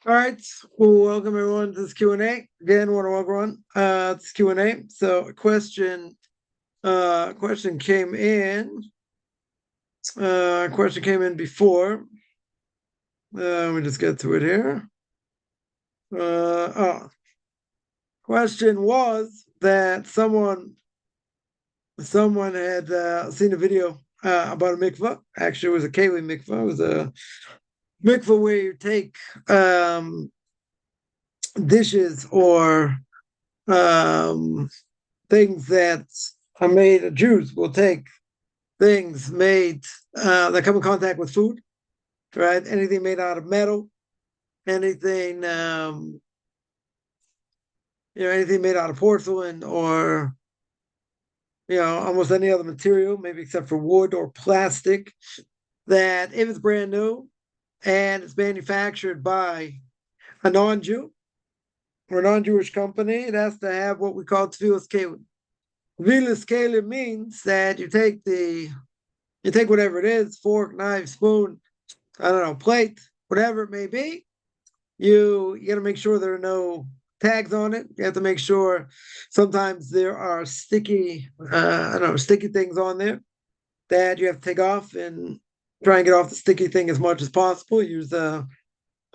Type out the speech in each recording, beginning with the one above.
All right. Well, welcome everyone to this Q&A. Again, want to welcome everyone. It's Q&A. So a question came in. Question came in before. Let me just get to it here. Question was that someone had seen a video about a mikvah. Actually, it was a keli mikvah. It was a mikvah where you take dishes or um, things that are made. Jews will take things made that come in contact with food, right? Anything made out of metal, anything anything made out of porcelain or almost any other material, maybe except for wood or plastic. That if it's brand new and it's manufactured by a non-Jew or a non-Jewish company, it has to have what we call tevilas kelim. Tevilas kelim means that you take whatever it is, fork, knife, spoon, I don't know, plate, whatever it may be. You got to make sure there are no tags on it. You have to make sure sometimes there are sticky, sticky things on there that you have to take off and try and get off the sticky thing as much as possible. Use I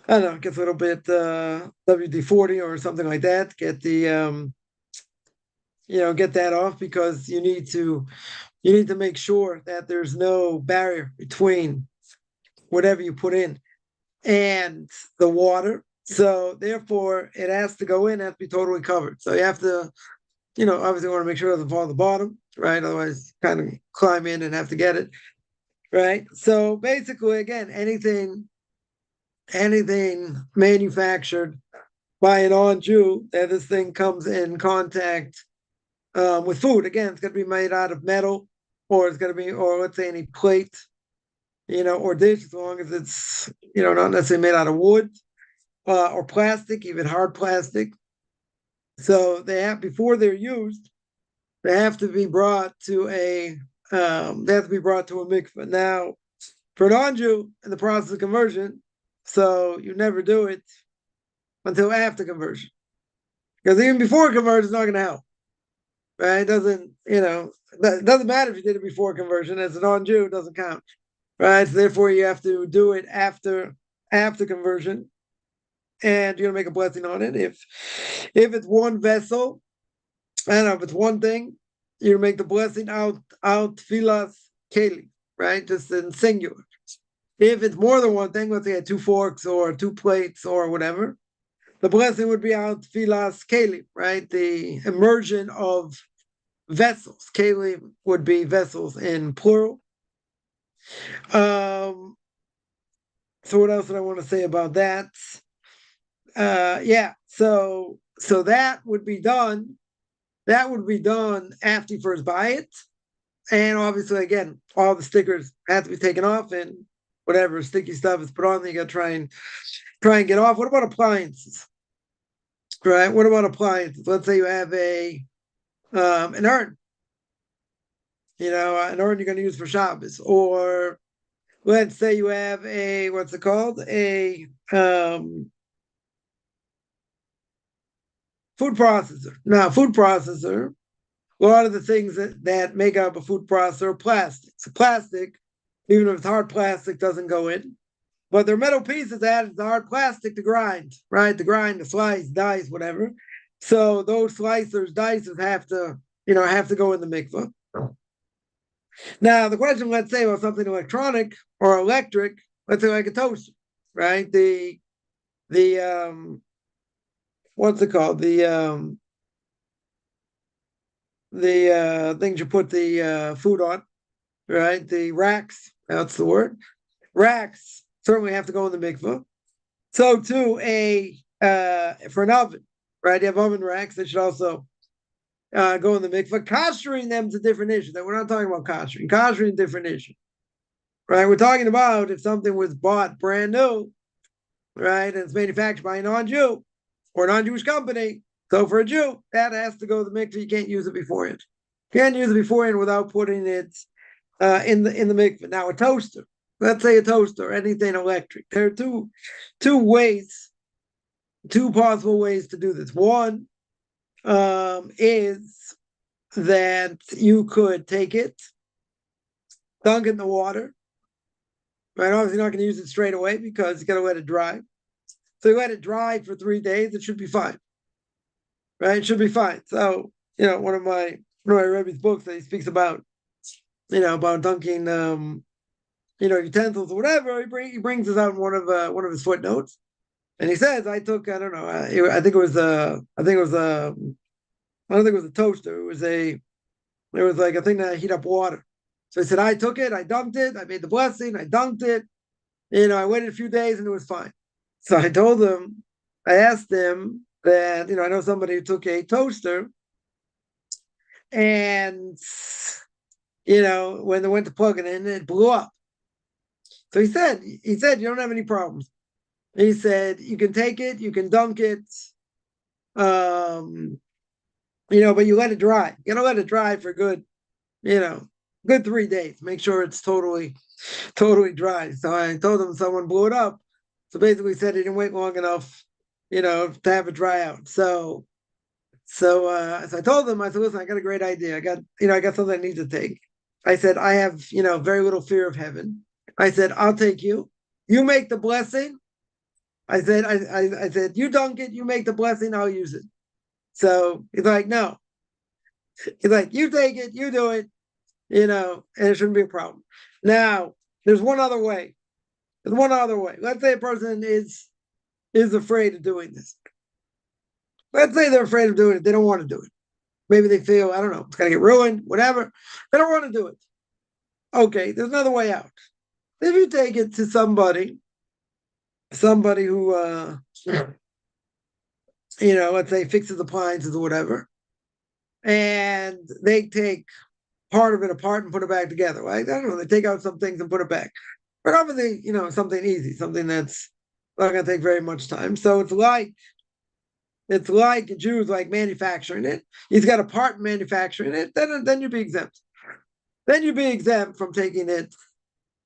don't know, gets a little bit WD-40 or something like that. Get the get that off because you need to make sure that there's no barrier between whatever you put in and the water. So therefore, it has to go in, it has to be totally covered. So you have to, obviously want to make sure it doesn't fall to the bottom, right? Otherwise, kind of climb in and have to get it, right? So basically, again, anything manufactured by a non-Jew that this thing comes in contact with food. Again, it's going to be made out of metal, or it's going to be, or let's say any plate, or dish, as long as it's, not necessarily made out of wood or plastic, even hard plastic. So before they're used, they have to be brought to a mikvah. Now, for a non-Jew in the process of conversion, so you never do it until after conversion, because even before conversion is not going to help, right? It doesn't matter if you did it before conversion. As a non-Jew, it doesn't count, right? So therefore, you have to do it after conversion, and you're gonna make a blessing on it. If it's one vessel, I don't know, if it's one thing, you make the blessing out filas keli, right? Just in singular. If it's more than one thing, let's say two forks or two plates or whatever, the blessing would be out filas keli, right? The immersion of vessels. Keli would be vessels in plural. So what else did I want to say about that? Yeah. So that would be done. That would be done after you first buy it. And obviously, again, all the stickers have to be taken off, and whatever sticky stuff is put on, you got to try and get off. What about appliances? Right? What about appliances? Let's say you have an urn, an urn you're going to use for Shabbos, or let's say you have a what's it called? A food processor. Now, food processor, a lot of the things that make up a food processor are plastic. So plastic, even if it's hard plastic, doesn't go in. But they're metal pieces added to hard plastic to grind, right? To grind, to slice, dice, whatever. So those slicers, dices have to go in the mikvah. Now, the question, let's say, about something electronic or electric, let's say like a toaster, right? The what's it called? The things you put the food on, right? The racks, that's the word. Racks certainly have to go in the mikvah. So too, for an oven, right? You have oven racks that should also go in the mikvah. Koshering them is a different issue. That we're not talking about koshering. Koshering, different issue, right? We're talking about if something was bought brand new, right, and it's manufactured by a non-Jew or a non-Jewish company. So for a Jew, that has to go to the mikvah. You can't use it beforehand. You can't use it beforehand without putting it in the mikvah. Now a toaster, let's say a toaster, anything electric. There are two ways two possible ways to do this. One is that you could take it, dunk it in the water, right? Obviously, you're not going to use it straight away because you got to let it dry. So you let it dry for 3 days, it should be fine, right? It should be fine. So, one of my Rabbi's books that he speaks about, about dunking, utensils or whatever, he brings this out in one of his footnotes, and he says, I don't know, I think it was I don't think it was a toaster. It was like a thing that heat up water. So he said, I took it, I dunked it, I made the blessing, I dunked it. I waited a few days and it was fine. So I asked him that, I know somebody who took a toaster and, when they went to plug it in, it blew up. So he said, you don't have any problems. He said, you can take it, you can dunk it, but you let it dry. You gotta let it dry for good 3 days. Make sure it's totally dry. So I told him someone blew it up. So basically said he didn't wait long enough, to have it dry out. So I told him, I said, listen, I got a great idea. I got something I need to take. I said, I have, very little fear of heaven. I said, I'll take you. You make the blessing. I said, you dunk it, you make the blessing, I'll use it. So he's like, no. He's like, you take it, you do it, and it shouldn't be a problem. Now, there's one other way. Let's say a person is afraid of doing this. Let's say they're afraid of doing it. They don't want to do it. Maybe they feel, I don't know, it's going to get ruined, whatever. They don't want to do it. Okay, there's another way out. If you take it to somebody who, let's say fixes appliances or whatever, and they take part of it apart and put it back together. Right? I don't know, they take out some things and put it back. But obviously, something easy, something that's not going to take very much time. So it's like a Jew's like manufacturing it. He's got a part manufacturing it. Then you'd be exempt. Then you'd be exempt from taking it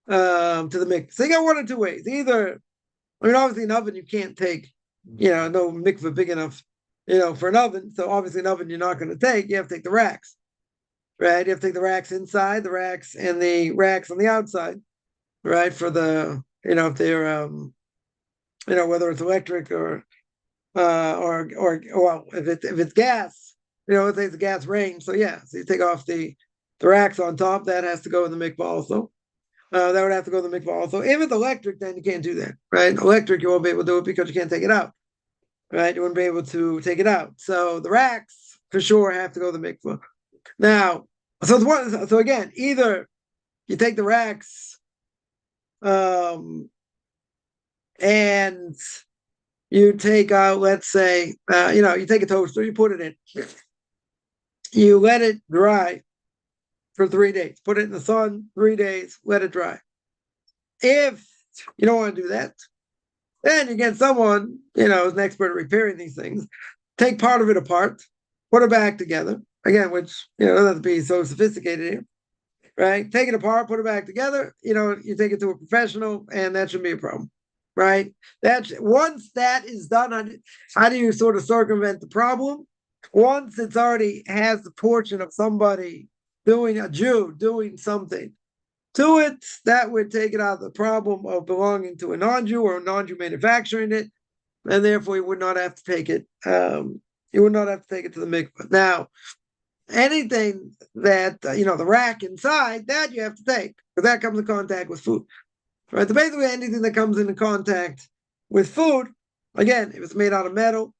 to the mikvah. So you got one or two ways. Either, obviously an oven you can't take, no mikvah big enough, for an oven. So obviously an oven you're not going to take. You have to take the racks, right? You have to take the racks inside, the racks and the racks on the outside, right? For the, if they're, whether it's electric or well, if it's gas, let's say it's a gas range. So yeah, so you take off the racks on top. That has to go in the mikvah also. That would have to go in the mikvah also. If it's electric, then you can't do that, right? Electric, you won't be able to do it because you can't take it out, right? You wouldn't be able to take it out. So the racks for sure have to go to the mikvah. Now, so again, either you take the racks, and you take out, let's say, you take a toaster, you put it in, you let it dry for 3 days, put it in the sun, 3 days, let it dry. If you don't want to do that, then you get someone, who's an expert at repairing these things, take part of it apart, put it back together, again, which, doesn't have to be so sophisticated here, right? Take it apart, put it back together, you take it to a professional, and that shouldn't be a problem. Right? Once that is done, how do you sort of circumvent the problem? Once it's already has the portion of somebody a Jew doing something to it, that would take it out of the problem of belonging to a non-Jew or a non-Jew manufacturing it, and therefore you would not have to take it. You would not have to take it to the mikvah. Now, anything that the rack inside, that you have to take, because that comes in contact with food. Right, so basically anything that comes into contact with food, again, if it's made out of metal,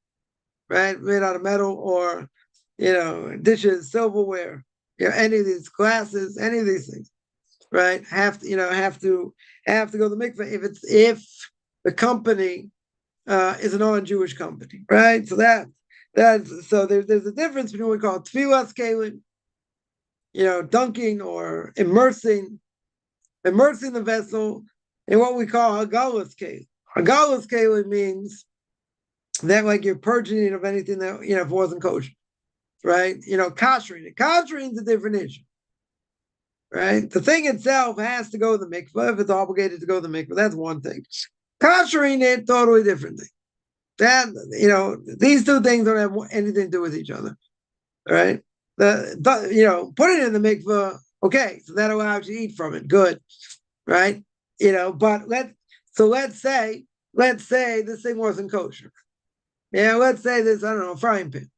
right, made out of metal, or dishes, silverware, any of these glasses, any of these things, right, have to go to the mikvah if the company is a non-Jewish company, right? So so there's a difference between what we call tefillah scaling, dunking or immersing the vessel, in what we call hagalas keli. Hagalas keli means that like you're purging it of anything that if it wasn't kosher, right? Koshering it. Koshering is a different issue, right? The thing itself has to go to the mikvah if it's obligated to go to the mikvah. That's one thing. Koshering it, totally different thing, That, these two things don't have anything to do with each other. All right. Putting it in the mikvah, okay, so that allows you to eat from it. Good. Right. But let's say this thing wasn't kosher. Yeah, let's say this, I don't know, frying pan.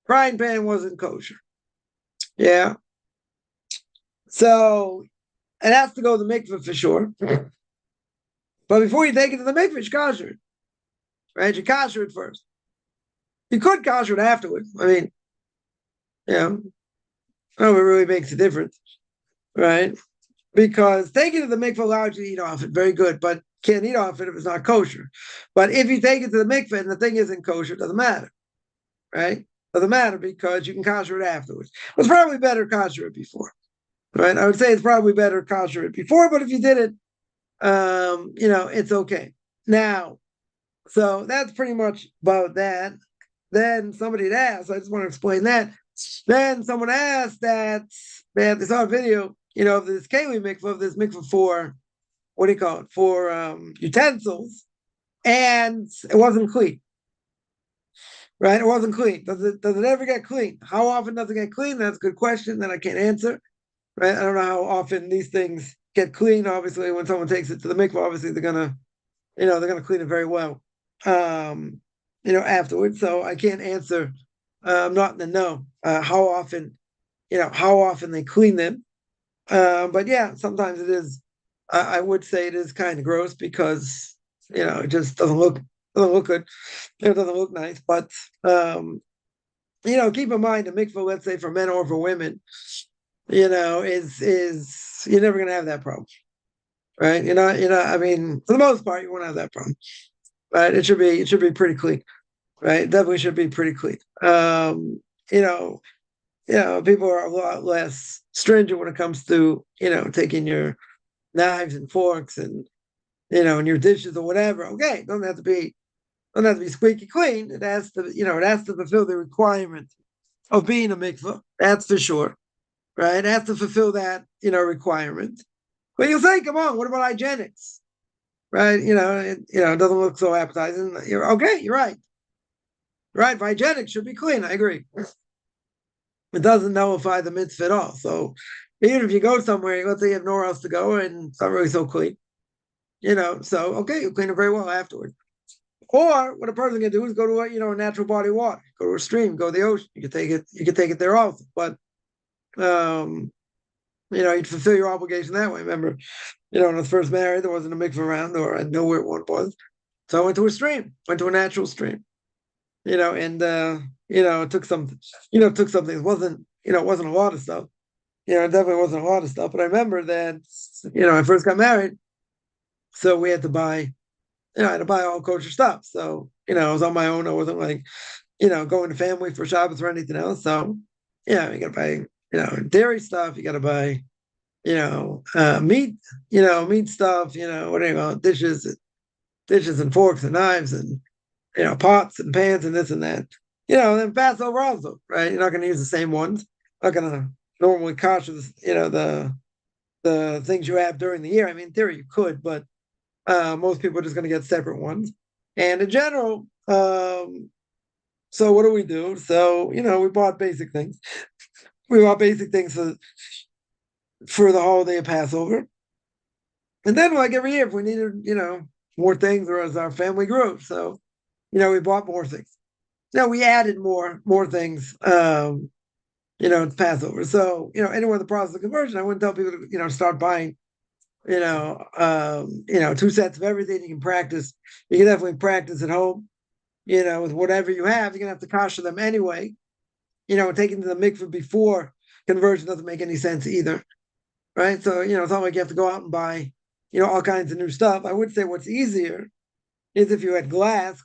Frying pan wasn't kosher. Yeah. So it has to go to the mikvah for sure. But before you take it to the mikvah, you kosher it. Right? You kosher it first. You could kosher it afterwards. I mean, I don't know if it really makes a difference. Right? Because taking it to the mikvah allows you to eat off it. Very good. But can't eat off it if it's not kosher. But if you take it to the mikvah and the thing isn't kosher, it doesn't matter. Right? Doesn't matter because you can kosher it afterwards. It's probably better kosher it before. Right? I would say it's probably better kosher it before, but if you did it, it's okay. Now, so that's pretty much about that. Then somebody had asked, I just want to explain that. Then someone asked that they saw a video, of this keli mikvah, of this mikvah for, what do you call it, for utensils, and it wasn't clean. Right? It wasn't clean. Does it ever get clean? How often does it get clean? That's a good question that I can't answer. Right? I don't know how often these things get clean. Obviously, when someone takes it to the mikvah, obviously they're gonna clean it very well. Afterwards. So I can't answer. I'm not in the know how often they clean them. But yeah, sometimes it is. I would say it is kind of gross because it just doesn't look good. It doesn't look nice. But keep in mind the mikvah, let's say for men or for women, is you're never gonna have that problem, right? I mean, for the most part, you won't have that problem, right? It should be pretty clean, right? Definitely should be pretty clean. People are a lot less stringent when it comes to taking your knives and forks and and your dishes or whatever. Okay, it doesn't have to be squeaky clean. It has to fulfill the requirement of being a mikvah. That's for sure, right? It has to fulfill that requirement. But you'll say, come on, what about hygienics? Right? It doesn't look so appetizing. You're okay, you're right. Right, hygienics should be clean. I agree. It doesn't nullify the mitzvah at all. So even if you go somewhere, let's say you have nowhere else to go and it's not really so clean, so okay, you clean it very well afterwards. Or what a person can do is go to a natural body of water, go to a stream, go to the ocean. You can take it there also. But you'd fulfill your obligation that way. Remember, when I was first married, there wasn't a mikvah around, or I didn't know where one was. So I went to a stream, went to a natural stream, and it took something. It wasn't a lot of stuff. It definitely wasn't a lot of stuff. But I remember that, I first got married, so we had to buy, I had to buy all kosher stuff. So, I was on my own. I wasn't like, going to family for Shabbos or anything else. So, you got to buy, dairy stuff. You got to buy, meat, meat stuff, what do you call it? Dishes and forks and knives and, pots and pans and this and that. And then Passover also, right? You're not going to use the same ones. Not going to normally kosher, the things you have during the year. I mean, in theory, you could, but most people are just going to get separate ones. And in general, so what do we do? So, we bought basic things. We bought basic things for the holiday of Passover. And then, like every year, if we needed, more things, or as our family grew, so, we bought more things. Now we added more things, it's Passover. So, anyone in the process of conversion, I wouldn't tell people to, start buying, 2 sets of everything. You can practice. You can definitely practice at home, with whatever you have. You're going to have to kosher them anyway. Taking to the mikveh before conversion doesn't make any sense either. Right. So, it's not like you have to go out and buy, all kinds of new stuff. I would say what's easier is if you had glass,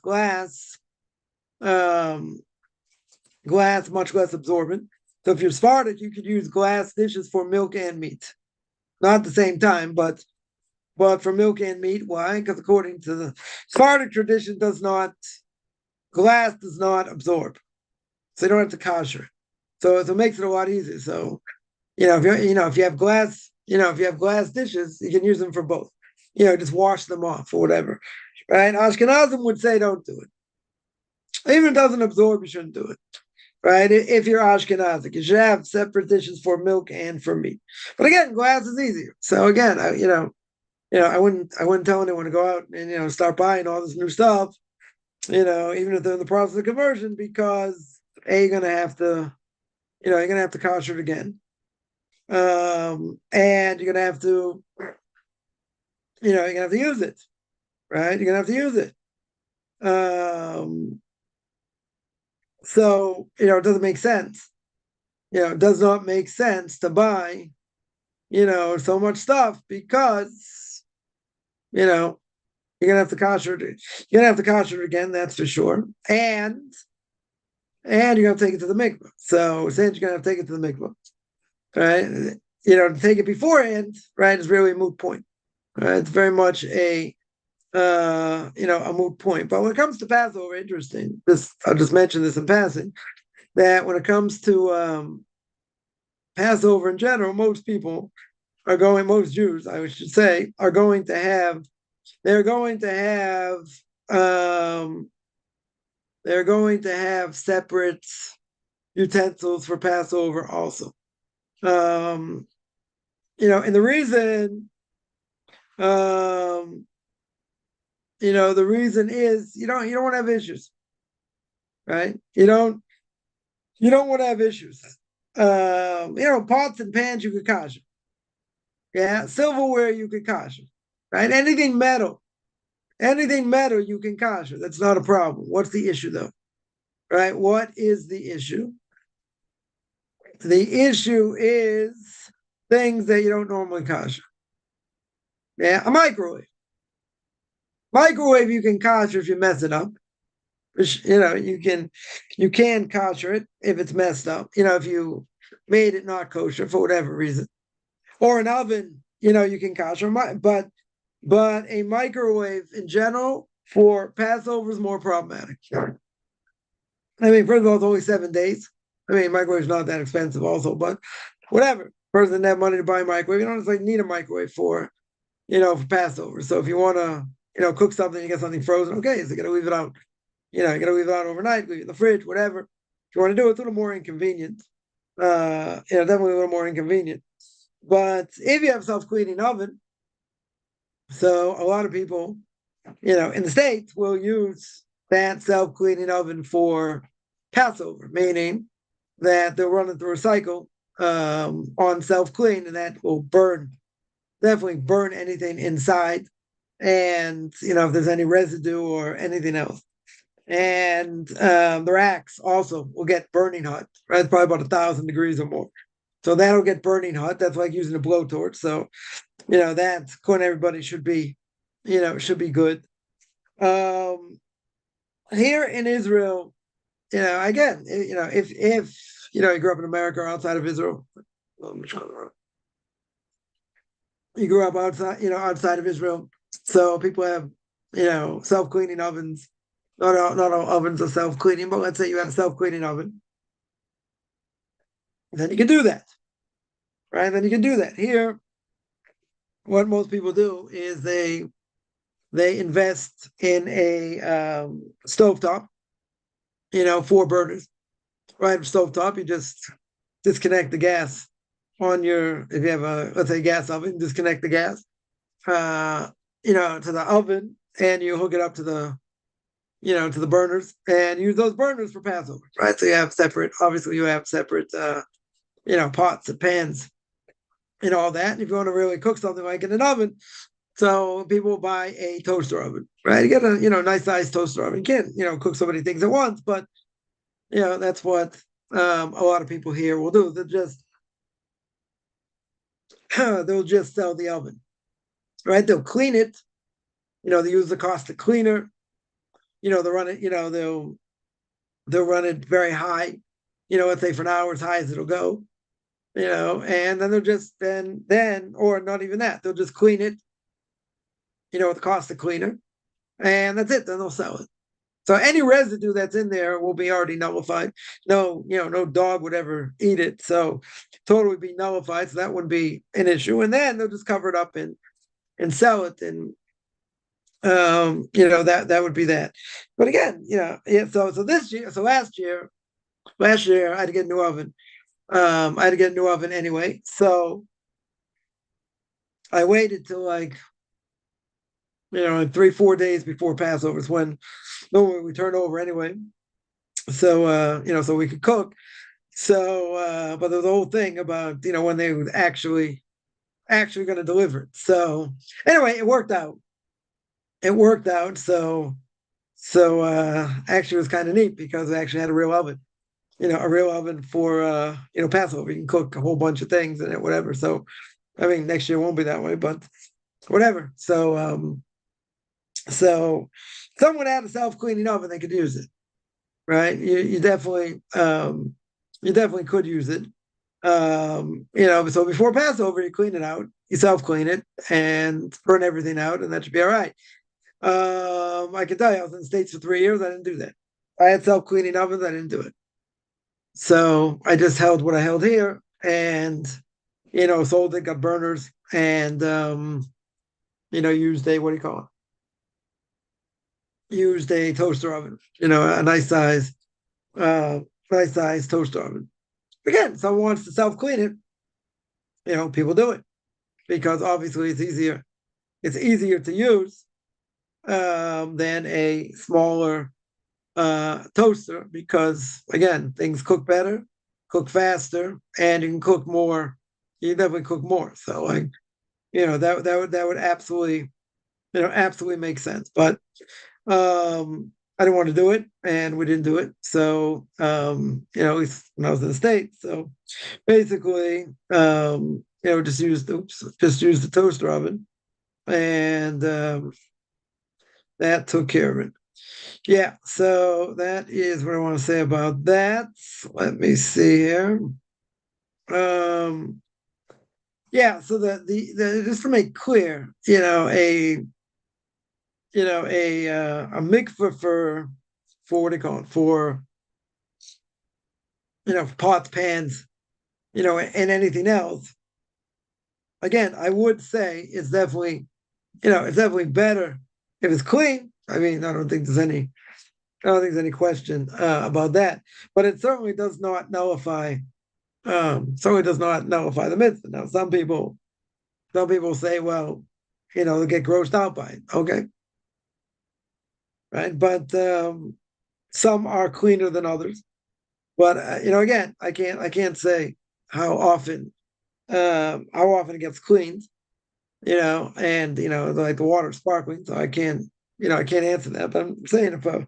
much less absorbent. So if you're Sephardic, you could use glass dishes for milk and meat. Not at the same time, but for milk and meat. Why? Because according to the Sephardic tradition, glass does not absorb. So you don't have to kosher. So it makes it a lot easier. So, if you have glass, dishes, you can use them for both. Just wash them off or whatever. Right? Ashkenazim would say don't do it. Even if it doesn't absorb, you shouldn't do it. Right? If you're Ashkenazic, you should have separate dishes for milk and for meat. But again, glass is easier. So again, I wouldn't tell anyone to go out and start buying all this new stuff. Even if they're in the process of conversion, because you're gonna have to, kosher it again, and you're gonna have to, you're gonna have to use it, right? You're gonna have to use it. So it doesn't make sense. It does not make sense to buy, so much stuff because, you're gonna have to kosher it. You're gonna have to kosher it again, that's for sure. And you're gonna take it to the mikvah. So since you're gonna have to take it to the mikvah, right? To take it beforehand, right, is really a moot point. Right? It's very much a moot point. But when it comes to Passover, interesting. I'll just mention this in passing, that when it comes to Passover in general, most Jews, I should say, they're going to have separate utensils for Passover also. And the reason, the reason is you don't want to have issues, right? You don't want to have issues. Pots and pans you could kosher. Yeah, silverware you could kosher, right? Anything metal you can kosher. That's not a problem. What's the issue though? Right? What is the issue? The issue is things that you don't normally kosher. Yeah, a microwave. Microwave you can kosher if you mess it up. You can kosher it if it's messed up. If you made it not kosher for whatever reason. Or an oven, you can kosher, but a microwave in general for Passover is more problematic. I mean, first of all, it's only 7 days. I mean, microwave's not that expensive also, but whatever. Person didn't have money to buy a microwave. You don't need a microwave for Passover. So if you want to, cook something, you get something frozen, okay, so you got to leave it out. You got to leave it out overnight, leave it in the fridge, whatever. If you want to do it, it's a little more inconvenient. Definitely a little more inconvenient. But if you have self-cleaning oven, so a lot of people, in the States will use that self-cleaning oven for Passover, meaning that they'll run it through a cycle on self-clean, and that will definitely burn anything inside, and if there's any residue or anything else. And the racks also will get burning hot, right? It's probably about 1,000 degrees or more. So that'll get burning hot. That's like using a blowtorch. So, that's according to everybody should be good. Here in Israel, again, if you grew up in America or outside of Israel, you grew up outside of Israel, so people have, self-cleaning ovens. Not all ovens are self-cleaning, but let's say you have a self-cleaning oven. Then you can do that, right? Then you can do that. Here, what most people do is they invest in a stovetop, 4 burners, right? Stovetop, you just disconnect the gas on if you have let's say, gas oven, disconnect the gas, to the oven, and you hook it up to the burners, and use those burners for Passover, right? So you have separate pots and pans and all that. And if you want to really cook something like in an oven, so people buy a toaster oven, right? You get a nice sized toaster oven. You can't cook so many things at once, but that's what a lot of people here will do. They'll just sell the oven, right? They'll clean it. They use the caustic cleaner. They'll run it. They'll run it very high. Let's say for an hour, as high as it'll go. And then they'll just or not even that, they'll just clean it. With the caustic cleaner, and that's it. Then they'll sell it. So any residue that's in there will be already nullified. No dog would ever eat it. So totally be nullified. So that wouldn't be an issue. And then they'll just cover it up and sell it. And that would be that. But again, yeah. So this year, so last year I had to get a new oven. I had to get a new oven anyway. So I waited till like 3-4 days before Passover is when normally we turn over anyway. So so we could cook. So but there was a whole thing about when they were actually going to deliver it. So anyway, it worked out. It worked out. So actually it was kind of neat because I actually had a real oven. A real oven for Passover. You can cook a whole bunch of things in it, whatever. So I mean next year won't be that way, but whatever. So someone had a self-cleaning oven, they could use it, right? You definitely could use it. So before Passover, you clean it out, you self-clean it and burn everything out, and that should be all right. I can tell you, I was in the States for 3 years. I didn't do that. I had self-cleaning ovens. I didn't do it. So I just held what I held here and, sold it, got burners and, used a, what do you call it? Used a toaster oven, a nice size toaster oven. Again, someone wants to self-clean it, people do it because obviously it's easier. It's easier to use than a smaller toaster because again, things cook better, cook faster, and you can cook more. You definitely cook more. So like, that would absolutely make sense. But I didn't want to do it, and we didn't do it. So at least when I was in the States. So basically, just use the toaster oven, and that took care of it. Yeah, so that is what I want to say about that. Let me see here. Yeah, so the just to make clear, a mikvah for what do you call it? For pots, pans, and anything else. Again, I would say it's definitely better if it's clean. I mean, I don't think there's any question about that. But it certainly does not nullify the mitzvah. Now, some people say, well, they get grossed out by it. Okay, right? But some are cleaner than others. But again, I can't say how often it gets cleaned. And like the water sparkling, so I can't answer that. But I'm saying if a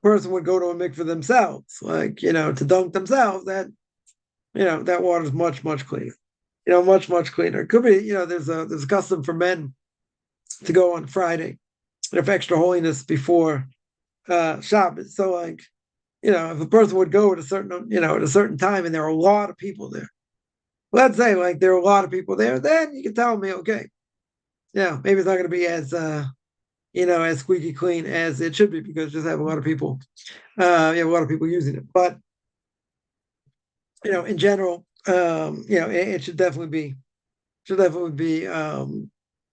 person would go to a mikveh themselves, like to dunk themselves, that water is much much cleaner. Much cleaner. It could be there's a custom for men to go on Friday, if extra holiness before Shabbos. So like if a person would go at a certain time and there are a lot of people there, let's say like there are a lot of people there, then you can tell me okay, maybe it's not going to be as squeaky clean as it should be because just have a lot of people, you have a lot of people using it. But in general, it should definitely be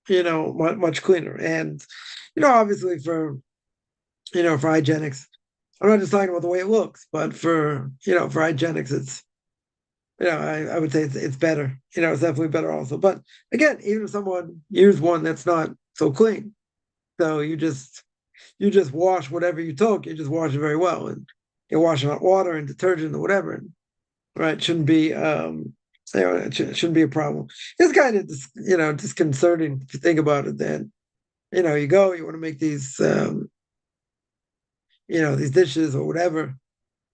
much cleaner. And obviously for hygienics, I'm not just talking about the way it looks, but for hygienics, it's I would say it's better. It's definitely better also. But again, even if someone used one that's not so clean, so you just wash whatever you took, you just wash it very well, and you wash it with water and detergent or whatever, and right, shouldn't be it shouldn't be a problem. It's kind of disconcerting if you think about it. Then you want to make these dishes or whatever,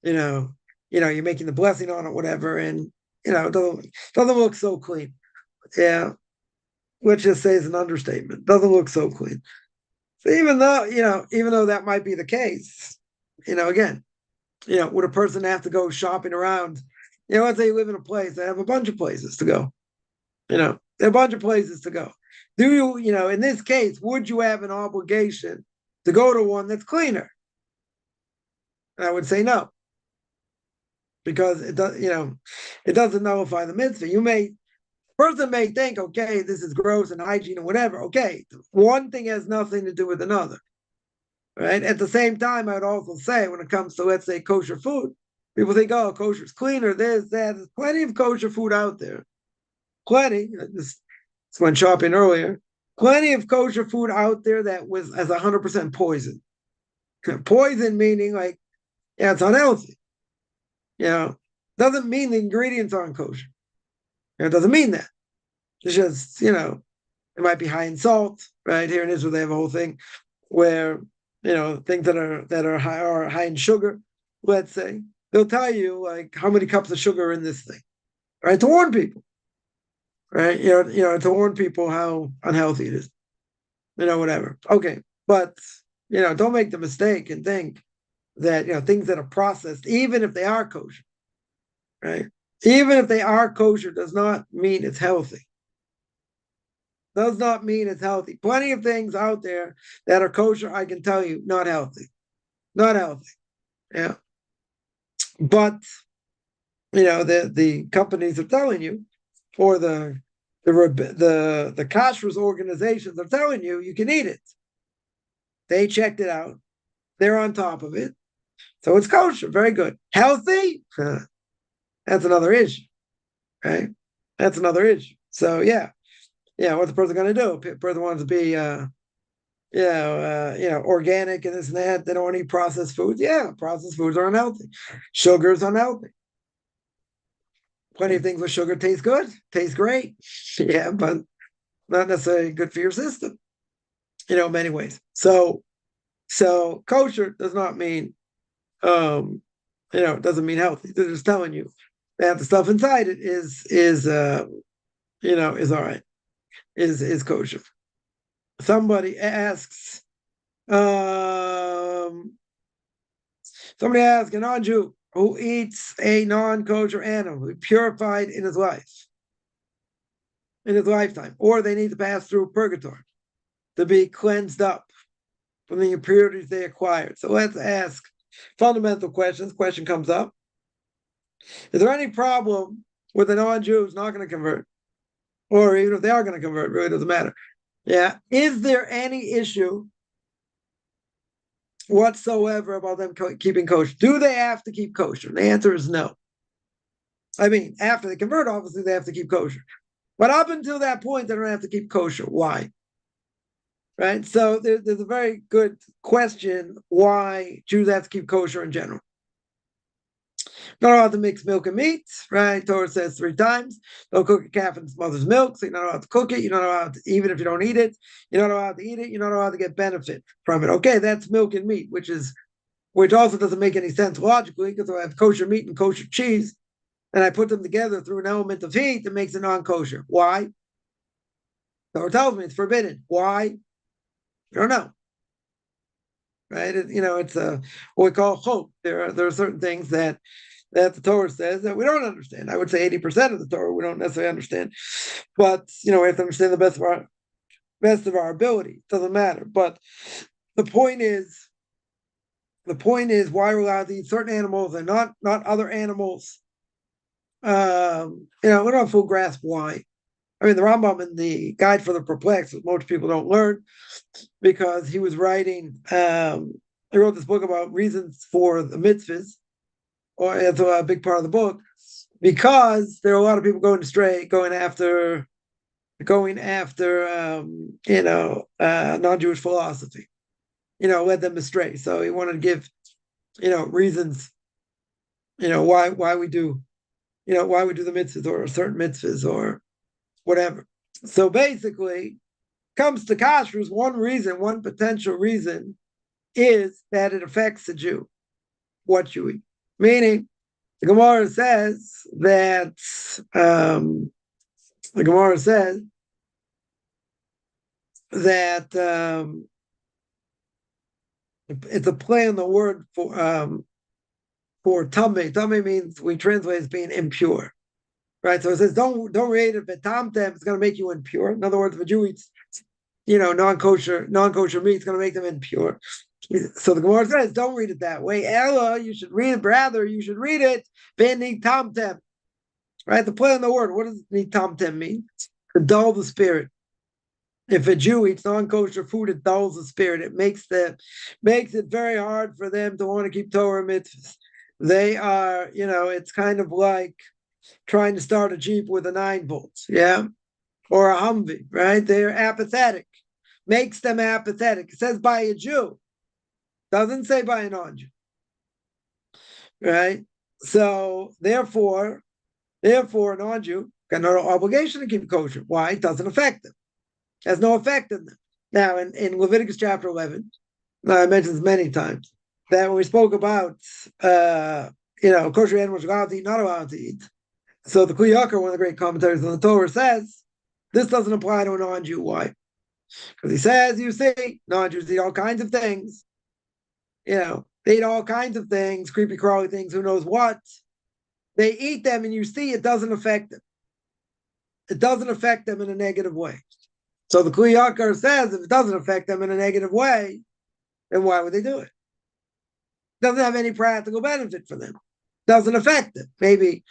you're making the blessing on it, whatever, and it doesn't look so clean. Yeah, let's just say it's an understatement. Doesn't look so clean. So even though that might be the case, again, would a person have to go shopping around? Let's say you live in a place that have a bunch of places to go. There are a bunch of places to go. Do you, in this case, would you have an obligation to go to one that's cleaner? And I would say no, because it doesn't nullify the mitzvah. You may Person may think, okay, this is gross and hygiene and whatever. Okay, one thing has nothing to do with another, right? At the same time, I would also say when it comes to, let's say, kosher food, people think, oh, kosher is cleaner, this, that. There's plenty of kosher food out there. Plenty. This went shopping earlier. Plenty of kosher food out there that was as 100% poison. Poison meaning like, yeah, it's unhealthy. Doesn't mean the ingredients aren't kosher. It doesn't mean that. It's just, it might be high in salt, right? Here in Israel, they have a whole thing where, things that are high in sugar, let's say, they'll tell you like how many cups of sugar are in this thing, right? To warn people, right? To warn people how unhealthy it is, whatever. Okay. But, don't make the mistake and think that, things that are processed, even if they are kosher, right? Even if they are kosher, does not mean it's healthy. Does not mean it's healthy. Plenty of things out there that are kosher, I can tell you, not healthy. Not healthy. Yeah. But, the companies are telling you, or the kashrus organizations are telling you, you can eat it. They checked it out. They're on top of it. So it's kosher. Very good. Healthy? That's another issue, right? That's another issue. So, yeah, what's the person going to do? The person wants to be, organic and this and that. They don't want to eat processed foods. Yeah, processed foods are unhealthy. Sugar is unhealthy. Plenty of things with sugar taste good, taste great. Yeah, but not necessarily good for your system, in many ways. So kosher does not mean, it doesn't mean healthy. They're just telling you that the stuff inside it is all right, is kosher. Somebody asks, somebody asks, a non-Jew who eats a non-kosher animal, purified in his lifetime, or they need to pass through purgatory to be cleansed up from the impurities they acquired. So let's ask fundamental questions. Question comes up: is there any problem with a non-Jew who's not going to convert, or even if they are going to convert, really doesn't matter? Yeah, is there any issue whatsoever about them keeping kosher? Do they have to keep kosher? The answer is no. I mean, after they convert, obviously they have to keep kosher. But up until that point, they don't have to keep kosher. Why? Right? So there's a very good question why Jews have to keep kosher in general. Not allowed to mix milk and meat, right? Torah says 3 times. Don't cook a calf in its mother's milk, so you're not allowed to cook it. You're not allowed to, even if you don't eat it, you're not allowed to eat it. You're not allowed to get benefit from it. Okay, that's milk and meat, which also doesn't make any sense logically, because if I have kosher meat and kosher cheese, and I put them together through an element of heat, that makes it non-kosher. Why? Torah tells me it's forbidden. Why? I don't know. Right? It's what we call hope. There are certain things that the Torah says that we don't understand. I would say 80% of the Torah we don't necessarily understand, but we have to understand the best of our ability. It doesn't matter. But the point is why we're allowed to eat certain animals and not other animals. We don't have full grasp why. I mean, the Rambam in the Guide for the Perplexed, most people don't learn, because he was writing. He wrote this book about reasons for the mitzvahs, or it's a big part of the book, because there are a lot of people going astray, going after non-Jewish philosophy, led them astray. So he wanted to give, reasons, why we do, why we do the mitzvahs or certain mitzvahs or whatever. So basically, comes to kashrus, one potential reason is that it affects the Jew, what you eat. Meaning, the Gemara says that it's a play on the word for tamei. Tamei means we translate as being impure, right? So it says don't read it betamtem. It's going to make you impure. In other words, if a Jew eats, non-kosher meat, it's going to make them impure. So the Gemara says, don't read it that way. Ella, you should read it. Rather, you should read it beni tamtem. right? The play on the word. What does nitamtem mean? To dull the spirit. If a Jew eats non-kosher food, it dulls the spirit. It makes it very hard for them to want to keep Torah mitzvahs. They are, it's kind of like trying to start a Jeep with a 9 volts, yeah, or a Humvee, right? They're apathetic. Makes them apathetic. It says by a Jew, doesn't say by a non-Jew, right? So therefore, a non-Jew got no obligation to keep kosher. Why? It doesn't affect them. It has no effect on them. Now, in Leviticus chapter 11, I mentioned this many times, that when we spoke about, kosher animals are allowed to eat, not allowed to eat. So the Kli Yakar, one of the great commentaries on the Torah, says this doesn't apply to a non-Jew. Why? Because he says, you see, non-Jews eat all kinds of things. They eat all kinds of things, creepy crawly things, who knows what. They eat them, and you see it doesn't affect them. It doesn't affect them in a negative way. So the Kli Yakar says if it doesn't affect them in a negative way, then why would they do it? It doesn't have any practical benefit for them. It doesn't affect them. Maybe,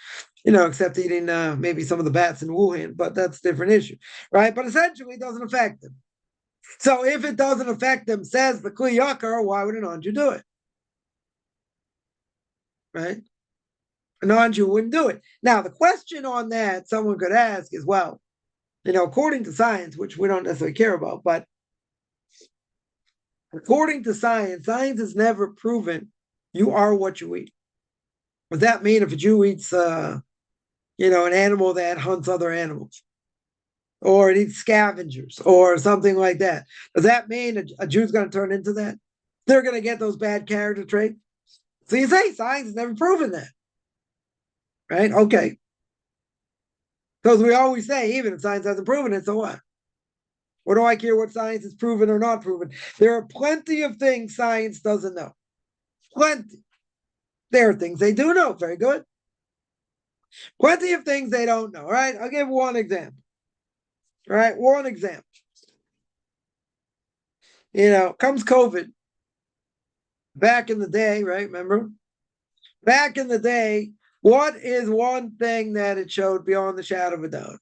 except eating maybe some of the bats in Wuhan, but that's a different issue, right? But essentially, it doesn't affect them. So if it doesn't affect them, says the Kli Yakar, why would a non-Jew do it? Right? A non-Jew wouldn't do it. Now, the question on that someone could ask is, well, according to science, which we don't necessarily care about, but according to science has never proven you are what you eat. What does that mean if a Jew eats, an animal that hunts other animals, or it eats scavengers, or something like that? Does that mean a Jew's going to turn into that? They're going to get those bad character traits? So you say science has never proven that, right? Okay. Because we always say, even if science hasn't proven it, so what? What do I care what science is proven or not proven? There are plenty of things science doesn't know. Plenty. There are things they do know. Very good. Plenty of things they don't know. All right. I'll give one example. All right. One example. Comes COVID. Back in the day, right? Remember? Back in the day, what is one thing that it showed beyond the shadow of a doubt?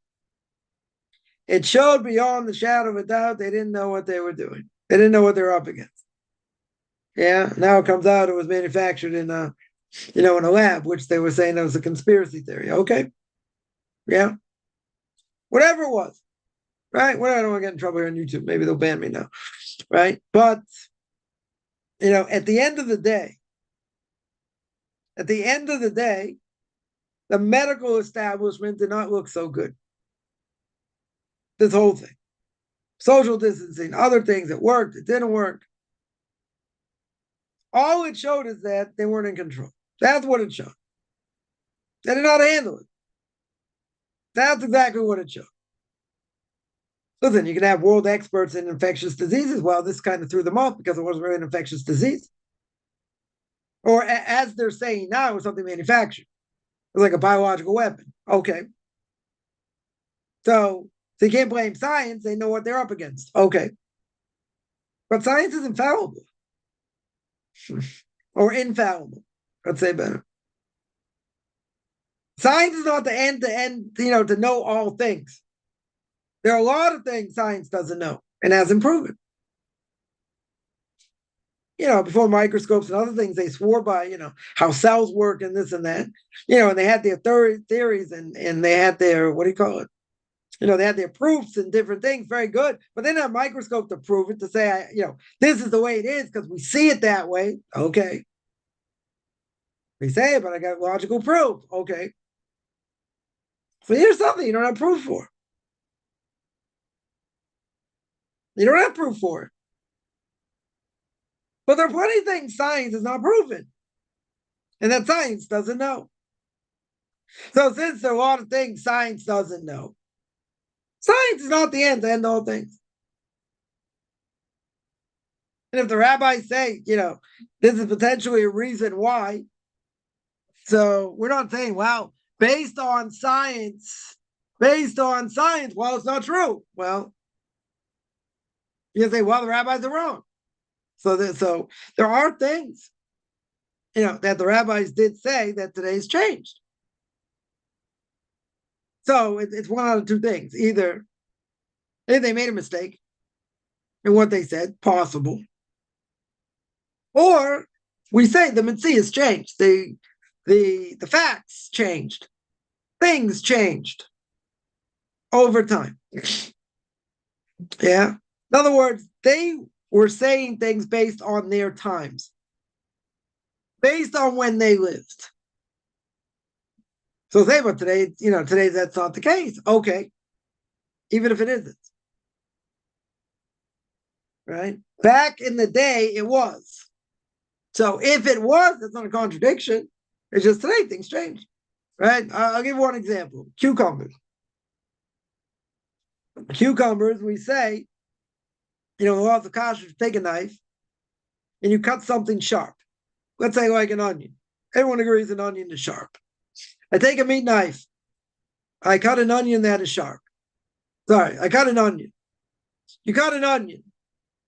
It showed beyond the shadow of a doubt they didn't know what they were doing. They didn't know what they were up against. Yeah. Now it comes out it was manufactured in a lab, which they were saying that was a conspiracy theory. Okay. Yeah. Whatever it was. Right? Well, I don't want to get in trouble here on YouTube. Maybe they'll ban me now. Right? But, at the end of the day, the medical establishment did not look so good. This whole thing. Social distancing, other things, it worked, it didn't work. All it showed is that they weren't in control. That's what it showed. They didn't know how to handle it. That's exactly what it showed. Listen, you can have world experts in infectious diseases. Well, this kind of threw them off because it wasn't really an infectious disease. Or as they're saying now, it was something manufactured. It was like a biological weapon. Okay. So you can't blame science. They know what they're up against. Okay. But science is infallible. Or infallible. Let's say better. Science is not the end-to-end, to know all things. There are a lot of things science doesn't know and hasn't proven. Before microscopes and other things, they swore by, how cells work and this and that, and they had their theories and they had their, what do you call it? They had their proofs and different things. Very good. But they didn't have a microscope to prove it, to say, this is the way it is because we see it that way. Okay. We say it, but I got logical proof. Okay. So here's something you don't have proof for. You don't have proof for it. But there are plenty of things science is not proven, and that science doesn't know. So since there are a lot of things science doesn't know, science is not the end to end all things. And if the rabbis say, this is potentially a reason why, so we're not saying, well, based on science, well, it's not true. Well, you say, well, the rabbis are wrong. So there are things, that the rabbis did say that today's changed. So it's one out of two things. Either if they made a mistake in what they said, possible, or we say the mitzvah has changed. The facts changed. Things changed over time. Yeah. In other words, they were saying things based on their times, based on when they lived. So say, but today, today that's not the case. Okay. Even if it isn't. Right? Back in the day, it was. So if it was, that's not a contradiction. It's just today things change. Right? I'll give one example. Cucumbers. Cucumbers, we say, the law of the kosher, take a knife and you cut something sharp. Let's say like an onion. Everyone agrees an onion is sharp. I take a meat knife. I cut an onion that is sharp. Sorry, I cut an onion. You cut an onion.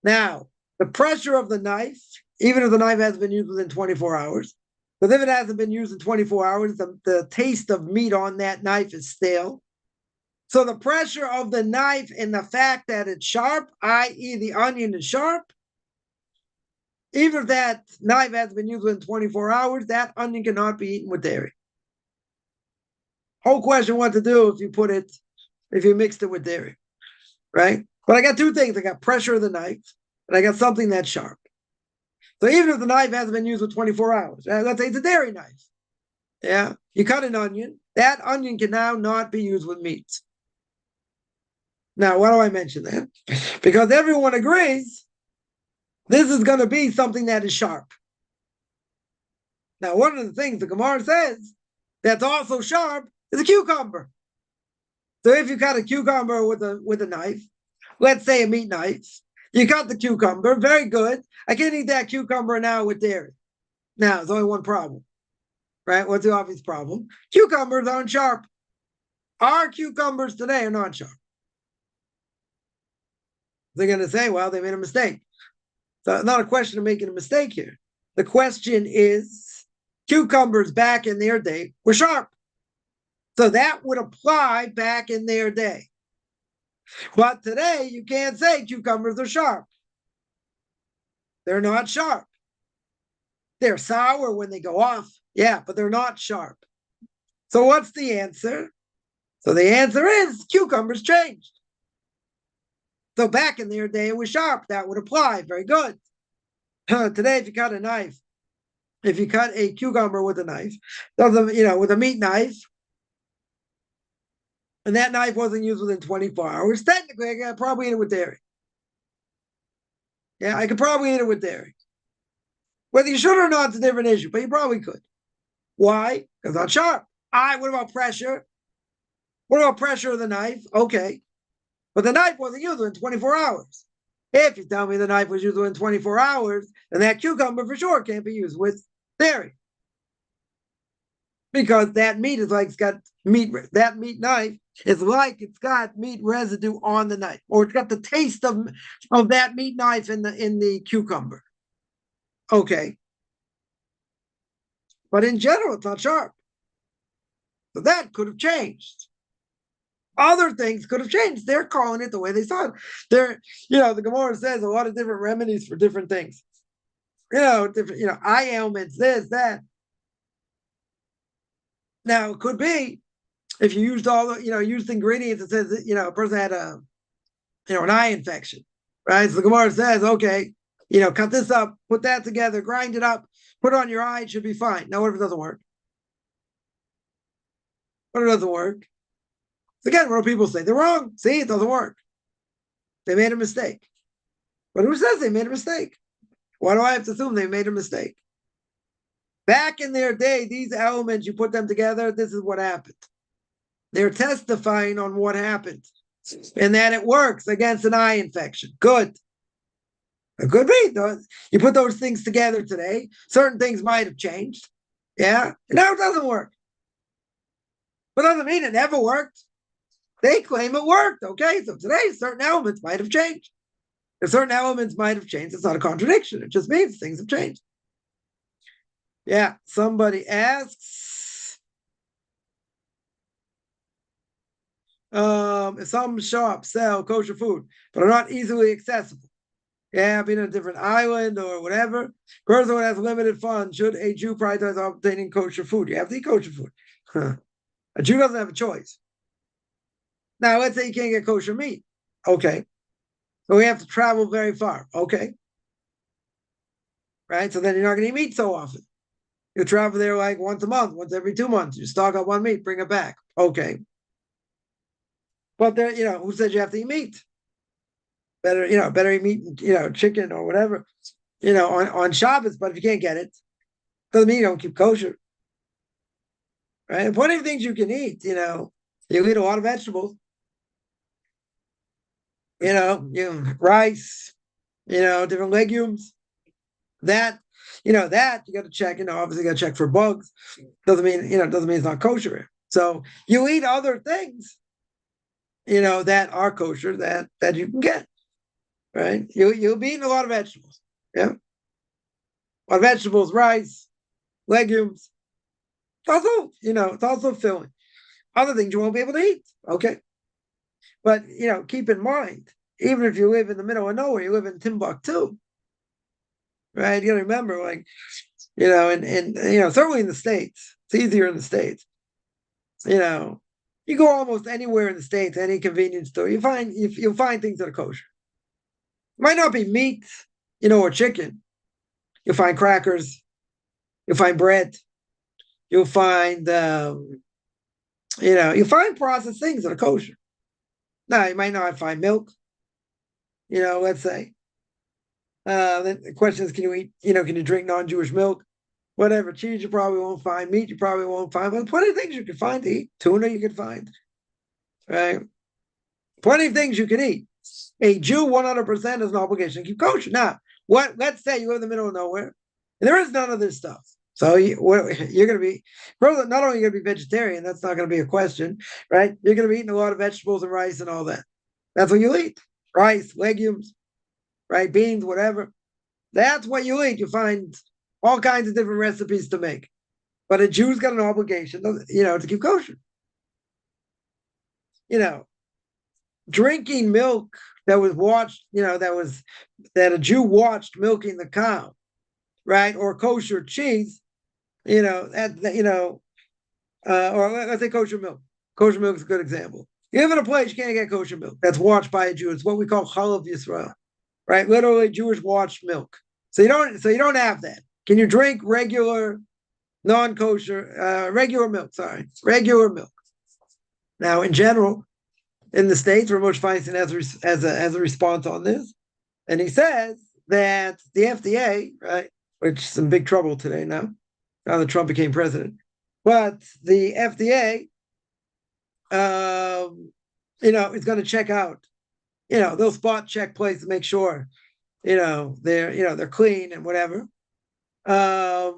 Now, the pressure of the knife, even if the knife hasn't been used within 24 hours, because if it hasn't been used in 24 hours, the taste of meat on that knife is stale. So the pressure of the knife and the fact that it's sharp, i.e. the onion is sharp, even if that knife hasn't been used within 24 hours, that onion cannot be eaten with dairy. Whole question what to do if you mixed it with dairy, right? But I got two things. I got pressure of the knife, and I got something that's sharp. So even if the knife hasn't been used for 24 hours, let's say it's a dairy knife. Yeah, you cut an onion. That onion can now not be used with meat. Now, why do I mention that? Because everyone agrees this is going to be something that is sharp. Now, one of the things the Gemara says that's also sharp is a cucumber. So if you cut a cucumber with a knife, let's say a meat knife, you cut the cucumber, very good. I can't eat that cucumber now with dairy. Now, there's only one problem, right? What's the obvious problem? Cucumbers aren't sharp. Our cucumbers today are not sharp. They're going to say, well, they made a mistake. So it's not a question of making a mistake here. The question is, cucumbers back in their day were sharp. So that would apply back in their day. But today, you can't say cucumbers are sharp. They're not sharp. They're sour when they go off. Yeah, but they're not sharp. So what's the answer? So the answer is cucumbers changed. So back in their day, it was sharp. That would apply. Very good. Today, if you cut a knife, if you cut a cucumber with a knife, with a meat knife, and that knife wasn't used within 24 hours, technically, I could probably eat it with dairy. Yeah, I could probably eat it with dairy. Whether you should or not, it's a different issue, but you probably could. Why? Because it's not sharp. What about pressure? What about pressure of the knife? Okay. But the knife wasn't used within 24 hours. If you tell me the knife was used within 24 hours, then that cucumber for sure can't be used with dairy. Because that meat is like it's got meat, that meat knife is like it's got meat residue on the knife, or it's got the taste of that meat knife in the cucumber. Okay. But in general, it's not sharp. So that could have changed. Other things could have changed. They're calling it the way they saw it. The Gemara says a lot of different remedies for different things. Different, eye ailments, this, that. Now, it could be if you used all the, used ingredients, it says, a person had an eye infection, right? So the Gemara says, okay, cut this up, put that together, grind it up, put it on your eye, it should be fine. Now, what if it doesn't work? What if it doesn't work? So again, what do people say? They're wrong. See, it doesn't work. They made a mistake. But who says they made a mistake? Why do I have to assume they made a mistake? Back in their day, these elements, you put them together, this is what happened. They're testifying on what happened and that it works against an eye infection. Good. It could be. You put those things together today, certain things might have changed. Yeah. Now it doesn't work. But doesn't mean it never worked. They claim it worked. Okay. So today, certain elements might have changed. If certain elements might have changed, it's not a contradiction. It just means things have changed. Yeah. Somebody asks, Some shops sell kosher food, but are not easily accessible. Yeah, being in a different island or whatever. Person who has limited funds, should a Jew prioritize obtaining kosher food? You have to eat kosher food. Huh. A Jew doesn't have a choice. Now, let's say you can't get kosher meat. Okay. So we have to travel very far. Okay. Right. So then you're not going to eat meat so often. You travel there like once a month, once every 2 months. You stock up on meat, bring it back. Okay. But there, who said you have to eat meat? Better eat meat, chicken or whatever, on Shabbos. But if you can't get it, doesn't mean you don't keep kosher. Right? And plenty of things you can eat, you eat a lot of vegetables, rice, different legumes. That, that you got to check, obviously you got to check for bugs. Doesn't mean it's not kosher. So you eat other things, that are kosher that you can get, right? You'll be eating a lot of vegetables. Yeah. A lot of vegetables, rice, legumes. It's also filling. Other things you won't be able to eat. Okay. But keep in mind, even if you live in the middle of nowhere, you live in Timbuktu, right? You gotta remember, like, and certainly in the States, it's easier in the States. You go almost anywhere in the States, any convenience store, you'll find things that are kosher. It might not be meat, or chicken. You'll find crackers, you'll find bread, you'll find you'll find processed things that are kosher. Now you might not find milk, let's say. Then the question is, can you eat, can you drink non-Jewish milk? Whatever. Cheese you probably won't find. Meat you probably won't find. But plenty of things you can find to eat. Tuna you can find. Right? Plenty of things you can eat. A Jew 100% is an obligation to keep kosher. Now, let's say you live in the middle of nowhere, and there is none of this stuff. So you're going to be, not only going to be vegetarian, that's not going to be a question, right? You're going to be eating a lot of vegetables and rice and all that. That's what you eat. Rice, legumes, right? Beans, whatever. That's what you eat. You find all kinds of different recipes to make. But a Jew's got an obligation, to keep kosher. Drinking milk that was watched, that a Jew watched milking the cow, right? Or kosher cheese, or let's say kosher milk. Kosher milk is a good example. You live in a place you can't get kosher milk that's watched by a Jew. It's what we call chalav Yisrael, right? Literally Jewish watched milk. So you don't have that. Can you drink regular, non-kosher, regular milk? Sorry, regular milk. Now, in general, in the States, Rav Moshe Feinstein has a response on this, and he says that the FDA, right, which is in big trouble today now that Trump became president, but the FDA, is going to check out, they'll spot check places to make sure, they're clean and whatever. They're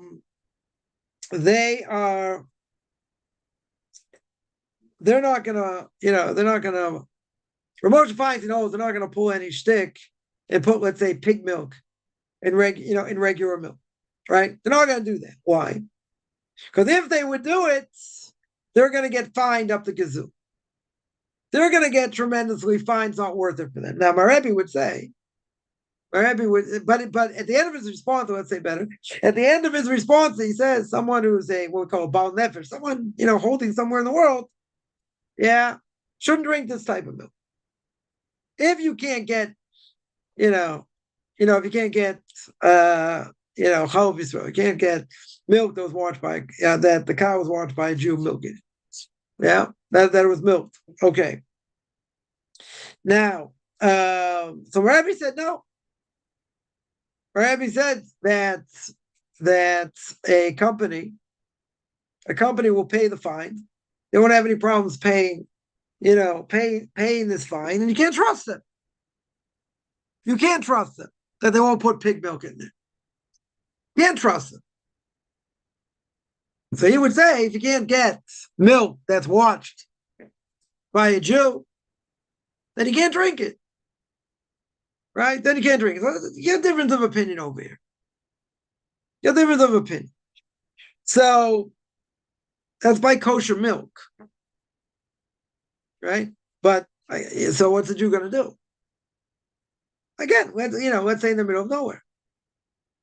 not gonna, Rav Moshe Feinstein knows they're not gonna pull any shtick and put, let's say, pig milk in regular milk, right? They're not gonna do that. Why? Because if they would do it, they're gonna get fined up the kazoo. They're gonna get tremendously fined. It's not worth it for them. Now, my Rabbi would say, but at the end of his response, let's say better, at the end of his response, he says someone who's what we call a bal nefesh, someone, holding somewhere in the world, shouldn't drink this type of milk. If you can't get, if you can't get, chalav Yisrael, you can't get milk that was washed by, that the cow was washed by a Jew milking it. Yeah, that it was milked. Okay. Now, so Rabbi said no. Rabbi said that a company will pay the fine. They won't have any problems paying this fine, and you can't trust them. You can't trust them that they won't put pig milk in there. You can't trust them. So he would say, if you can't get milk that's washed by a Jew, then you can't drink it. Right? Then you can't drink it. So you have difference of opinion over here. You have difference of opinion. So that's by kosher milk. Right? But so what's the Jew going to do? Again, let's say in the middle of nowhere.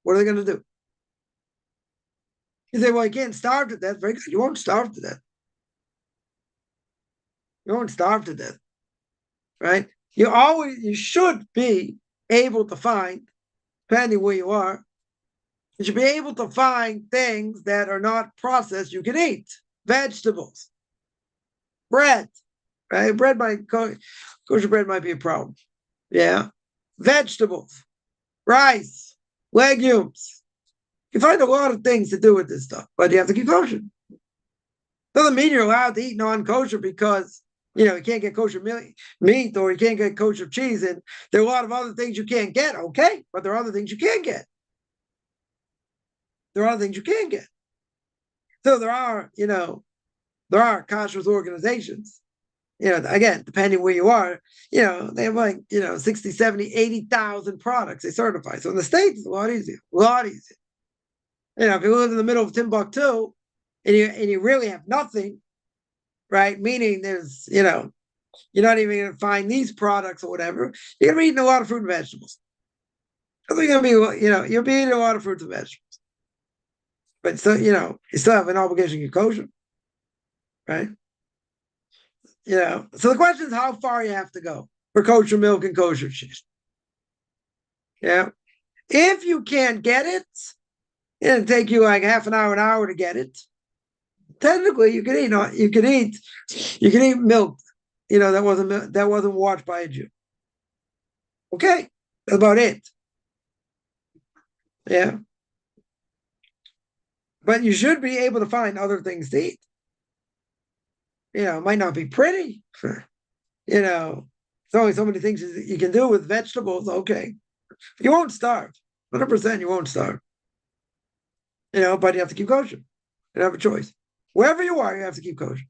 What are they going to do? You say, well, you can't starve to death. Very good. You won't starve to death. You won't starve to death, right? You should be able to find, depending where you are, you should be able to find things that are not processed you can eat. Vegetables, bread, right? Kosher bread might be a problem. Yeah. Vegetables, rice, legumes. You find a lot of things to do with this stuff, but you have to keep kosher. Doesn't mean you're allowed to eat non-kosher because you can't get kosher meat or you can't get kosher cheese, and there are a lot of other things you can't get. Okay, but there are other things you can get. There are other things you can get. So there are kosher organizations. Again, depending where you are, they have like 60, 70, 80,000 products they certify. So in the States, it's a lot easier. A lot easier. If you live in the middle of Timbuktu and you really have nothing, right? Meaning there's, you're not even going to find these products or whatever. You're going to be eating a lot of fruit and vegetables. You're going to be, you'll be eating a lot of fruits and vegetables. But so, you still have an obligation to get kosher, right? So the question is how far you have to go for kosher milk and kosher cheese. Yeah. If you can't get it, it'll take you like half an hour to get it. Technically, you can eat milk, that wasn't washed by a Jew. Okay, that's about it. Yeah, but you should be able to find other things to eat. It might not be pretty. There's only so many things you can do with vegetables. Okay, you won't starve. 100%, you won't starve. But you have to keep kosher. You don't have a choice. Wherever you are, you have to keep kosher.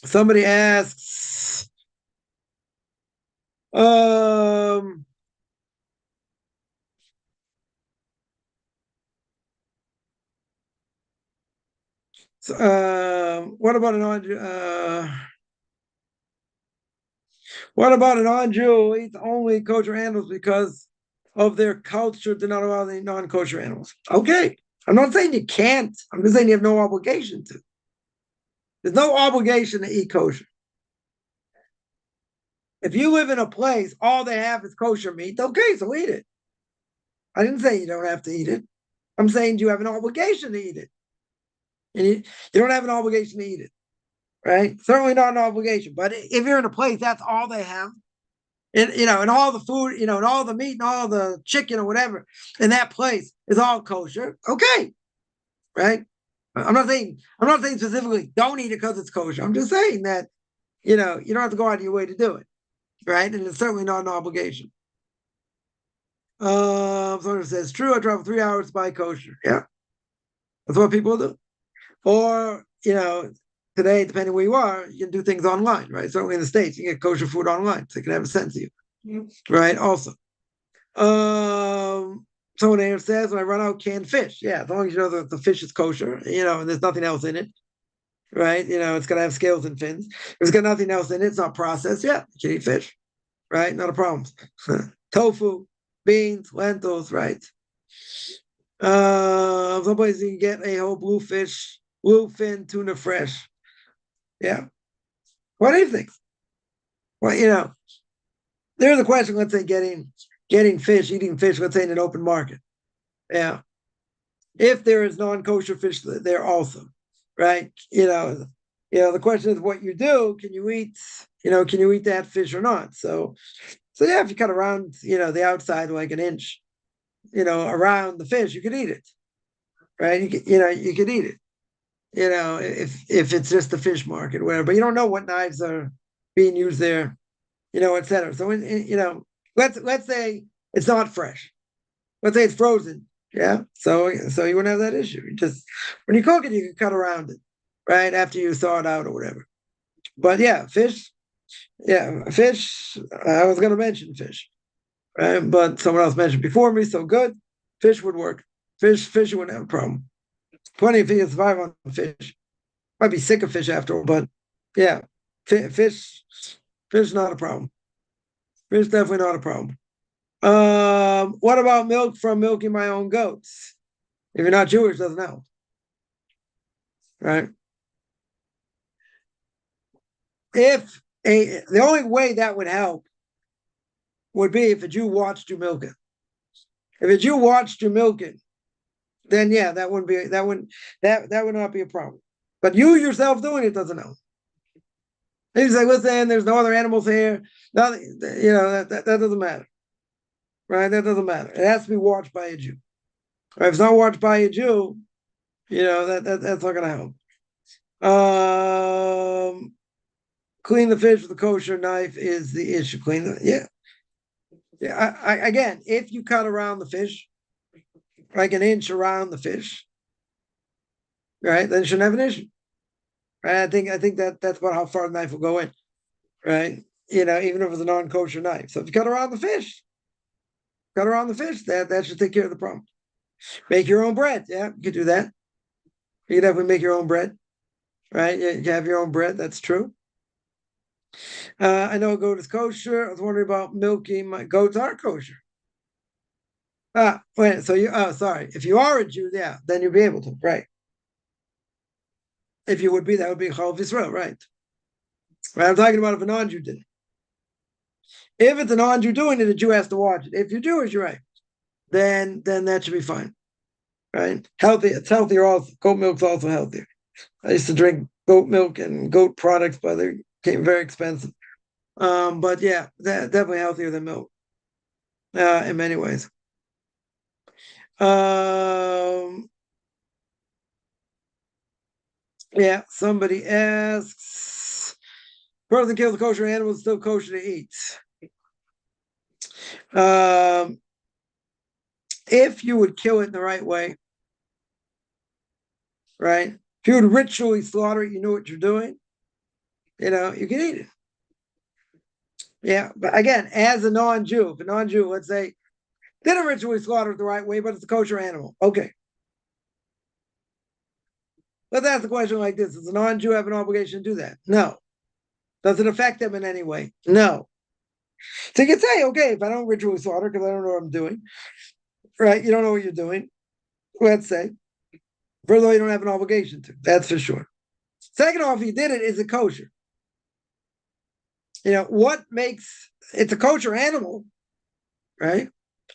Somebody asks, what about a non-Jew who eats only kosher animals because of their culture to not allow any non-kosher animals? Okay, I'm not saying you can't. I'm just saying you have no obligation to. There's no obligation to eat kosher. If you live in a place, all they have is kosher meat, okay, so eat it. I didn't say you don't have to eat it. I'm saying you have an obligation to eat it. And you don't have an obligation to eat it, right? Certainly not an obligation. But if you're in a place, that's all they have. And all the food, and all the meat and all the chicken or whatever in that place is all kosher. Okay, right? I'm not saying specifically don't eat it because it's kosher. I'm just saying that you don't have to go out of your way to do it, right? And it's certainly not an obligation. Someone says, true, I travel 3 hours to buy kosher. Yeah, that's what people do. Or today, depending where you are, you can do things online, right? Certainly in the States, you can get kosher food online, so it can have a sense to you, right? Also, someone here says, when I run out canned fish, yeah, as long as you know that the fish is kosher, and there's nothing else in it, right? It's gonna have scales and fins. If it's got nothing else in it, it's not processed. Yeah, you can eat fish, right? Not a problem. Tofu, beans, lentils, right? Some places you can get a whole bluefin tuna fresh. Yeah. What do you think? Well, there's a question, let's say eating fish, let's say in an open market. Yeah. If there is non-kosher fish there also, right? The question is what you do, can you eat that fish or not? So yeah, if you cut around, the outside like an inch, around the fish, you could eat it. Right? You could eat it. If it's just the fish market, whatever. But you don't know what knives are being used there, etc. So let's say it's not fresh. Let's say it's frozen. Yeah. So you wouldn't have that issue. When you cook it, you can cut around it, right? After you thaw it out or whatever. But yeah, fish. Yeah, fish. I was going to mention fish, right? But someone else mentioned before me. So good. Fish would work. Fish you wouldn't have a problem. Plenty of things survive on fish. Might be sick of fish after all, but Yeah, fish, fish not a problem. Fish definitely not a problem. What about milk from milking my own goats? If you're not Jewish, doesn't help, right? If the only way that would help would be if a Jew watched you milk it. If a Jew watched you milk it, then yeah, that would not be a problem. But you yourself doing it doesn't help. He's like, listen, there's no other animals here. Nothing, that doesn't matter, right? That doesn't matter. It has to be watched by a Jew. Right? If it's not watched by a Jew, that's not going to help. Clean the fish with a kosher knife is the issue. Yeah. Again, if you cut around the fish, like an inch around the fish, right, then you shouldn't have an issue. Right? I think that's about how far the knife will go in, right? Even if it's a non-kosher knife. So if you cut around the fish, that should take care of the problem. Make your own bread. Yeah, you could do that. You could definitely make your own bread, right? You have your own bread. That's true. I know a goat is kosher. I was wondering about milking. My goats are kosher. Wait. So sorry. If you are a Jew, yeah, then you'll be able to, right? If you would be, that would be Chol Yisrael, right? Right. I'm talking about if a non-Jew did it. If it's a non-Jew doing it, a Jew has to watch it. If you're Jewish, you're right. Then that should be fine, right? Healthy. It's healthier. Also, goat milk's also healthier. I used to drink goat milk and goat products, but they became very expensive. But yeah, definitely healthier than milk in many ways. Yeah, somebody asks, person kills a kosher animal is still kosher to eat. If you would kill it in the right way, right? If you would ritually slaughter it, you know what you're doing, you can eat it. Yeah, but again, as a non-Jew, if a non-Jew, let's say, didn't ritually slaughter it the right way, but it's a kosher animal. Okay. Let's ask the question like this: does a non-Jew have an obligation to do that? No. Does it affect them in any way? No. So you can say, okay, if I don't ritually slaughter because I don't know what I'm doing, right? You don't know what you're doing. Let's say, first of all, you don't have an obligation to. That's for sure. Second off, if you did it, is it kosher? What makes it's a kosher animal, right?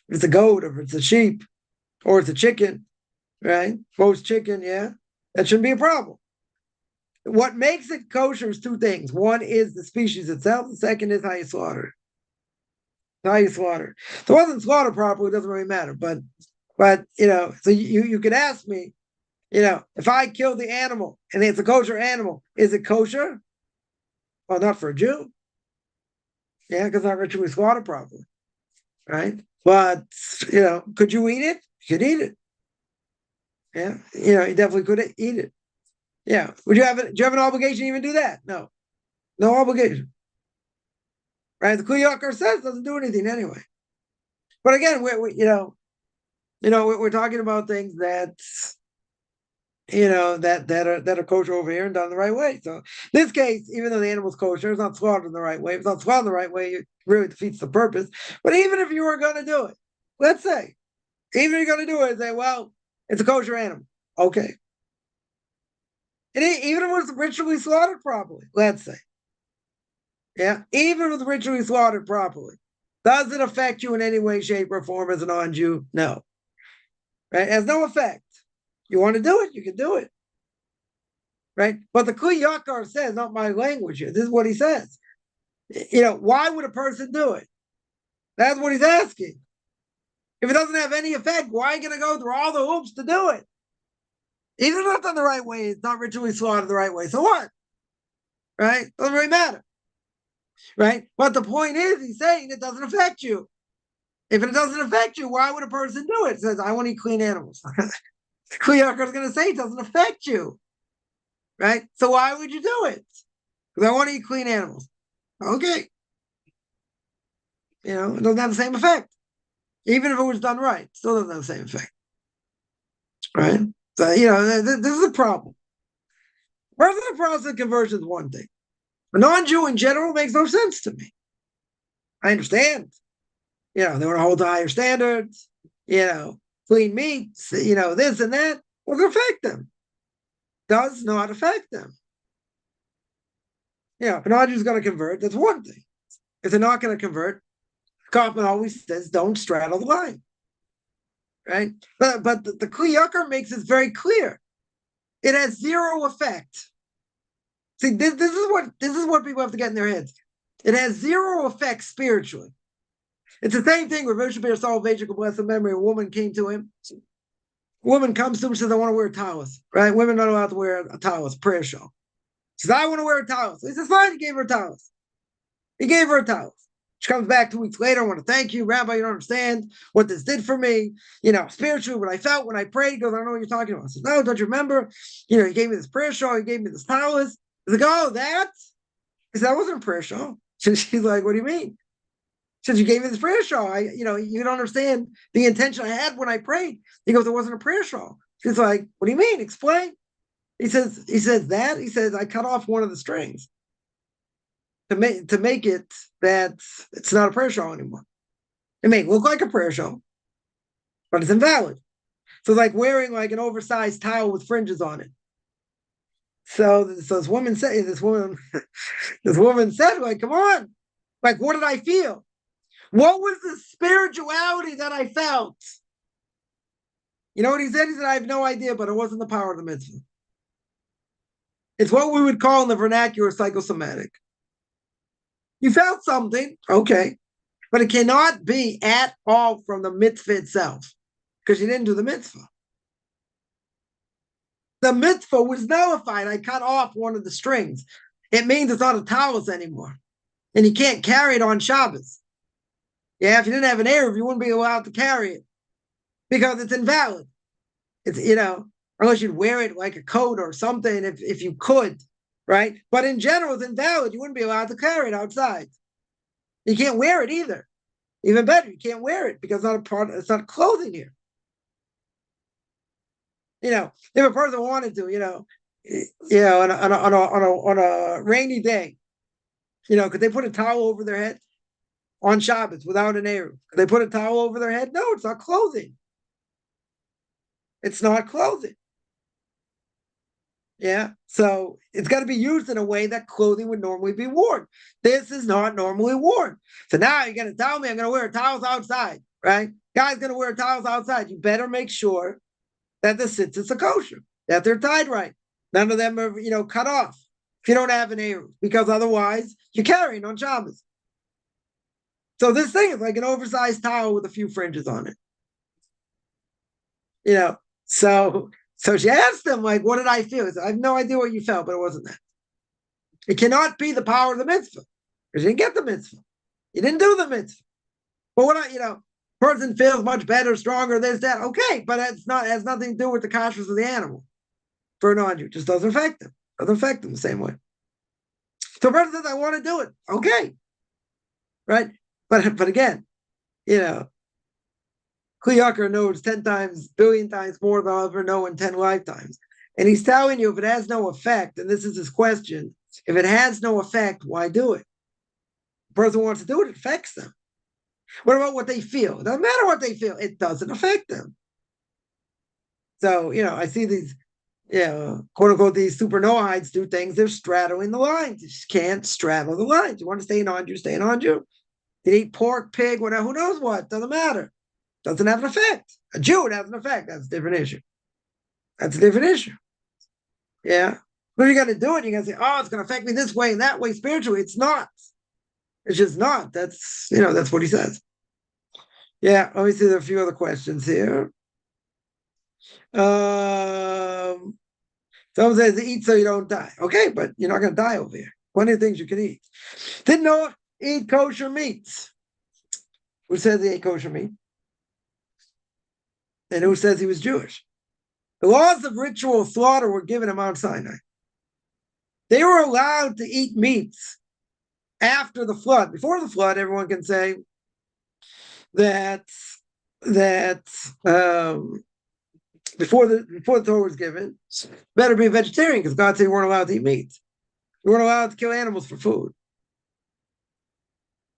If it's a goat, or if it's a sheep, or it's a chicken, right? Most chicken, yeah, that shouldn't be a problem. What makes it kosher is two things. One is the species itself. The second is how you slaughter it. How you slaughter. If it wasn't slaughtered properly, it doesn't really matter. But so you could ask me, if I kill the animal and it's a kosher animal, is it kosher? Well, not for a Jew. Yeah, because not ritually slaughtered properly. Right? But could you eat it? You could eat it. Yeah, you definitely could eat it. Yeah. Do you have an obligation to even do that? No. No obligation. Right? The Kuyakar says it doesn't do anything anyway. But again, we're talking about things that that are kosher over here and done the right way. So in this case, even though the animal's kosher, it's not slaughtered in the right way. If it's not slaughtered the right way, it really defeats the purpose. But even if you were going to do it, let's say, even if you're going to do it, say, well, it's a kosher animal. Okay. And even if it was ritually slaughtered properly, let's say. Yeah. Even if it was ritually slaughtered properly, does it affect you in any way, shape, or form as a non-Jew? No. Right? It has no effect. You want to do it, you can do it. Right? But the Kli Yakar says, not my language here. This is what he says. Why would a person do it? That's what he's asking. If it doesn't have any effect, why are you going to go through all the hoops to do it? Even if it's not done the right way, it's not ritually slaughtered the right way. So what? Right? Doesn't really matter. Right? But the point is, he's saying it doesn't affect you. If it doesn't affect you, why would a person do it? It says, I want to eat clean animals. Kli Yakar is going to say it doesn't affect you. Right? So why would you do it? Because I want to eat clean animals. Okay. It doesn't have the same effect. Even if it was done right, it still doesn't have the same effect. Right? So, this is a problem. Personal process of conversion is one thing. A non-Jew in general makes no sense to me. I understand. They want to hold to higher standards, clean meats, this and that. Will it affect them? Does not affect them. If a non-Jew is going to convert, that's one thing. If they're not going to convert, Kaufman always says, don't straddle the line. Right? But the Kli Yakar makes it very clear. It has zero effect. See, this is what people have to get in their heads. It has zero effect spiritually. It's the same thing with Rosh Hashanah Salvation, blessed memory. A woman came to him. A woman comes to him and says, I want to wear a tallis. Right? Women are not allowed to wear a tallis, prayer shawl. She says, I want to wear a tallis. He says, fine, he gave her a tallis. He gave her a tallis. She comes back 2 weeks later. I want to thank you, Rabbi. You don't understand what this did for me. Spiritually, what I felt when I prayed. He goes, I don't know what you're talking about. I says, no, don't you remember? He gave me this prayer shawl. He gave me this tallis. He's like, oh, that? He said, that wasn't a prayer shawl. She's like, what do you mean? She says, you gave me this prayer shawl. You don't understand the intention I had when I prayed. He goes, it wasn't a prayer shawl. She's like, what do you mean? Explain. He says that. He says, I cut off one of the strings to make it that it's not a prayer shawl anymore. It may look like a prayer shawl, but it's invalid. So it's like wearing like an oversized towel with fringes on it. So this woman said, like, come on. Like, what did I feel? What was the spirituality that I felt? You know what he said? He said, I have no idea, but it wasn't the power of the mitzvah. It's what we would call in the vernacular psychosomatic. You felt something, okay, but it cannot be at all from the mitzvah itself, because you didn't do the mitzvah. The mitzvah was nullified. I cut off one of the strings. It means it's not a tallis anymore, and you can't carry it on Shabbos. Yeah, if you didn't have an Erev, you wouldn't be allowed to carry it because it's invalid. It's, unless you'd wear it like a coat or something if you could, right? But in general, it's invalid. You wouldn't be allowed to carry it outside. You can't wear it either. Even better, you can't wear it because it's not clothing here. If a person wanted to, on a rainy day, could they put a towel over their head on Shabbos without an Erev? Could they put a towel over their head? No, it's not clothing. It's not clothing. Yeah, so it's got to be used in a way that clothing would normally be worn. This is not normally worn. So now you're going to tell me I'm going to wear towels outside, right? Guy's going to wear towels outside. You better make sure that the tzitzis are kosher, that they're tied right. None of them are, cut off if you don't have an Erev, because otherwise you're carrying on Shabbos. So this thing is like an oversized towel with a few fringes on it. So she asked him, like, what did I feel? He said, I have no idea what you felt, but it wasn't that. It cannot be the power of the mitzvah, because you didn't get the mitzvah. You didn't do the mitzvah. But person feels much better, stronger, this, that. Okay, but it has nothing to do with the kashrus of the animal. For a non-Jew, it just doesn't affect them. Doesn't affect them the same way. So a person says, I want to do it. Okay. Right? But again, Kli Yakar knows 10 times, billion times more than I'll ever know in 10 lifetimes. And he's telling you if it has no effect, and this is his question, if it has no effect, why do it? The person wants to do it, it affects them. What about what they feel? It doesn't matter what they feel. It doesn't affect them. So, I see these, quote unquote, these super Noahites do things. They're straddling the lines. You just can't straddle the lines. You want to stay in on Jew, stay in on Jew. They eat pork, pig, whatever, who knows what. Doesn't matter. Doesn't have an effect. A Jew, it has an effect. That's a different issue. That's a different issue. Yeah. But you got to do it. You got to say, oh, it's going to affect me this way and that way spiritually. It's not. It's just not. That's, that's what he says. Yeah. Let me see. There are a few other questions here. Someone says, eat so you don't die. Okay, but you're not going to die over here. Plenty of things you can eat. Didn't Noah eat kosher meats? Who says he ate kosher meat? And who says he was Jewish? The laws of ritual slaughter were given at Mount Sinai. They were allowed to eat meats after the flood. Before the flood, everyone can say that before the Torah was given, better be a vegetarian because God said you weren't allowed to eat meat. You weren't allowed to kill animals for food.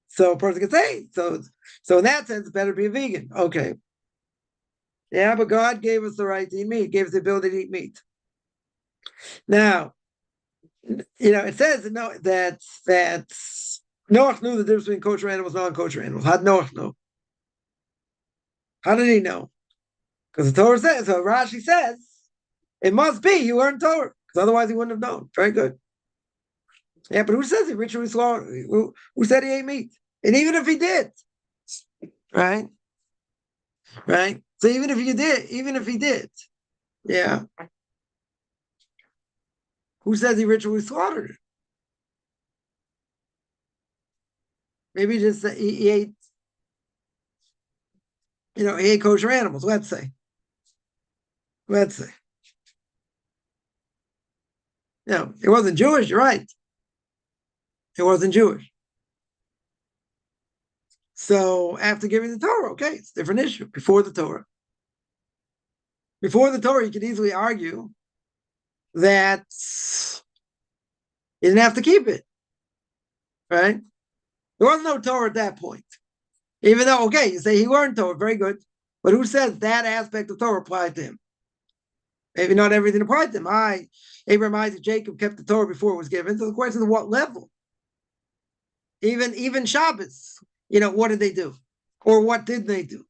So a person can say, so in that sense, it's better to be a vegan. Okay. Yeah, but God gave us the right to eat meat, gave us the ability to eat meat. Now, it says that Noach knew the difference between kosher animals and non-kosher animals. How did Noach know? How did he know? Because the Torah says, so Rashi says, it must be you learned Torah, because otherwise he wouldn't have known. Very good. Yeah, but who says he ritually slaughtered? Who said he ate meat? And even if he did, right? Right? So even if he did, yeah. Who says he ritually slaughtered it? Maybe just he ate, he ate kosher animals, let's say. Let's say. No, it wasn't Jewish, you're right. It wasn't Jewish. So after giving the Torah, okay, it's a different issue. Before the Torah, you could easily argue that you didn't have to keep it, right? There was no Torah at that point. Even though, okay, you say he learned Torah, very good. But who says that aspect of Torah applied to him? Maybe not everything applied to him. Abraham, Isaac, Jacob kept the Torah before it was given. So the question is what level? Even Shabbos, what did they do? Or what did they do?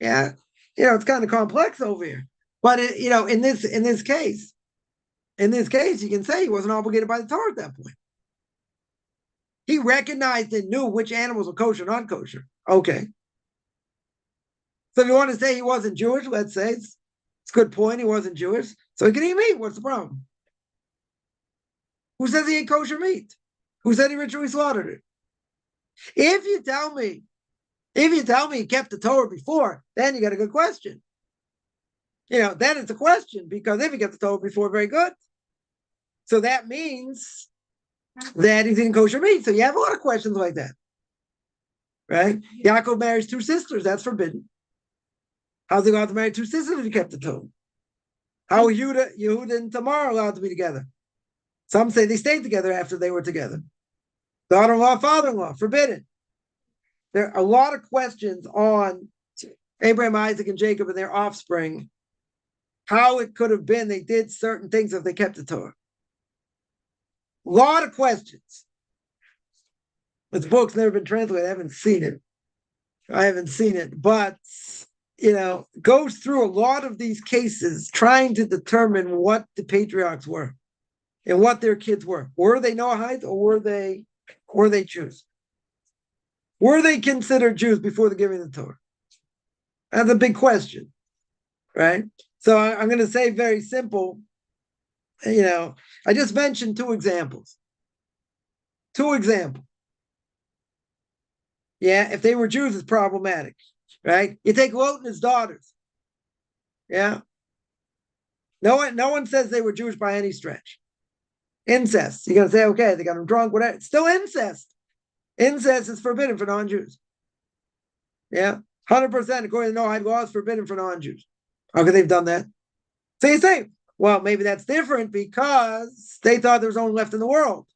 Yeah, it's kind of complex over here. But in this case, you can say he wasn't obligated by the Torah at that point. He recognized and knew which animals were kosher, not kosher. Okay. So if you want to say he wasn't Jewish, let's say it's a good point. He wasn't Jewish, so he can eat meat. What's the problem? Who says he ate kosher meat? Who said he ritually slaughtered it? If you tell me he kept the Torah before, then you got a good question. Then it's a question, because if he kept the Torah before, very good. So that means that he's eating kosher meat. So you have a lot of questions like that, right? Yaakov marries two sisters. That's forbidden. How's he allowed to marry two sisters if he kept the Torah? How are Yehuda and Tamar allowed to be together? Some say they stayed together after they were together. Daughter-in-law, father-in-law, forbidden. There are a lot of questions on Abraham, Isaac, and Jacob and their offspring, how it could have been they did certain things if they kept the Torah. A lot of questions. This book's never been translated. I haven't seen it. But, goes through a lot of these cases trying to determine what the patriarchs were and what their kids were. Were they Noahide or were they Jews? Were they considered Jews before the giving of the Torah? That's a big question, right? So I'm going to say very simple. I just mentioned two examples. Yeah, if they were Jews, it's problematic, right? You take Lot and his daughters. Yeah. No one says they were Jewish by any stretch. Incest. You're going to say, okay, they got them drunk, whatever. It's still incest. Incest is forbidden for non-Jews. Yeah. 100%, according to Noahide law, is forbidden for non-Jews. How could they've done that? So you say, well, maybe that's different because they thought there was only left in the world.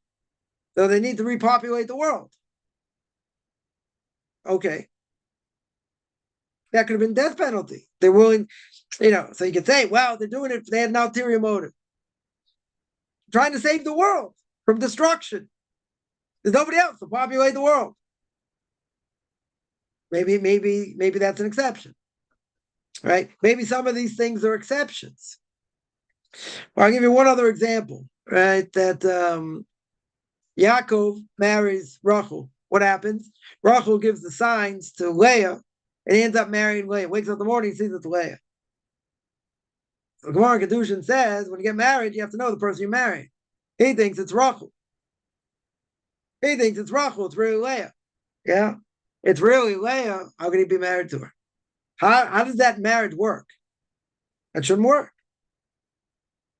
So they need to repopulate the world. Okay. That could have been death penalty. They're willing, so you could say, well, they're doing it, they had an ulterior motive. Trying to save the world from destruction. There's nobody else to populate the world. Maybe that's an exception. Right? Maybe some of these things are exceptions. Well, I'll give you one other example, right? That Yaakov marries Rachel. What happens? Rachel gives the signs to Leah, and he ends up marrying Leah. Wakes up in the morning, he sees it's Leah. So Gemara Kedushin says, when you get married, you have to know the person you marry. He thinks it's Rachel. It's really Leah. Yeah? It's really Leah. How can he be married to her? How does that marriage work? That shouldn't work.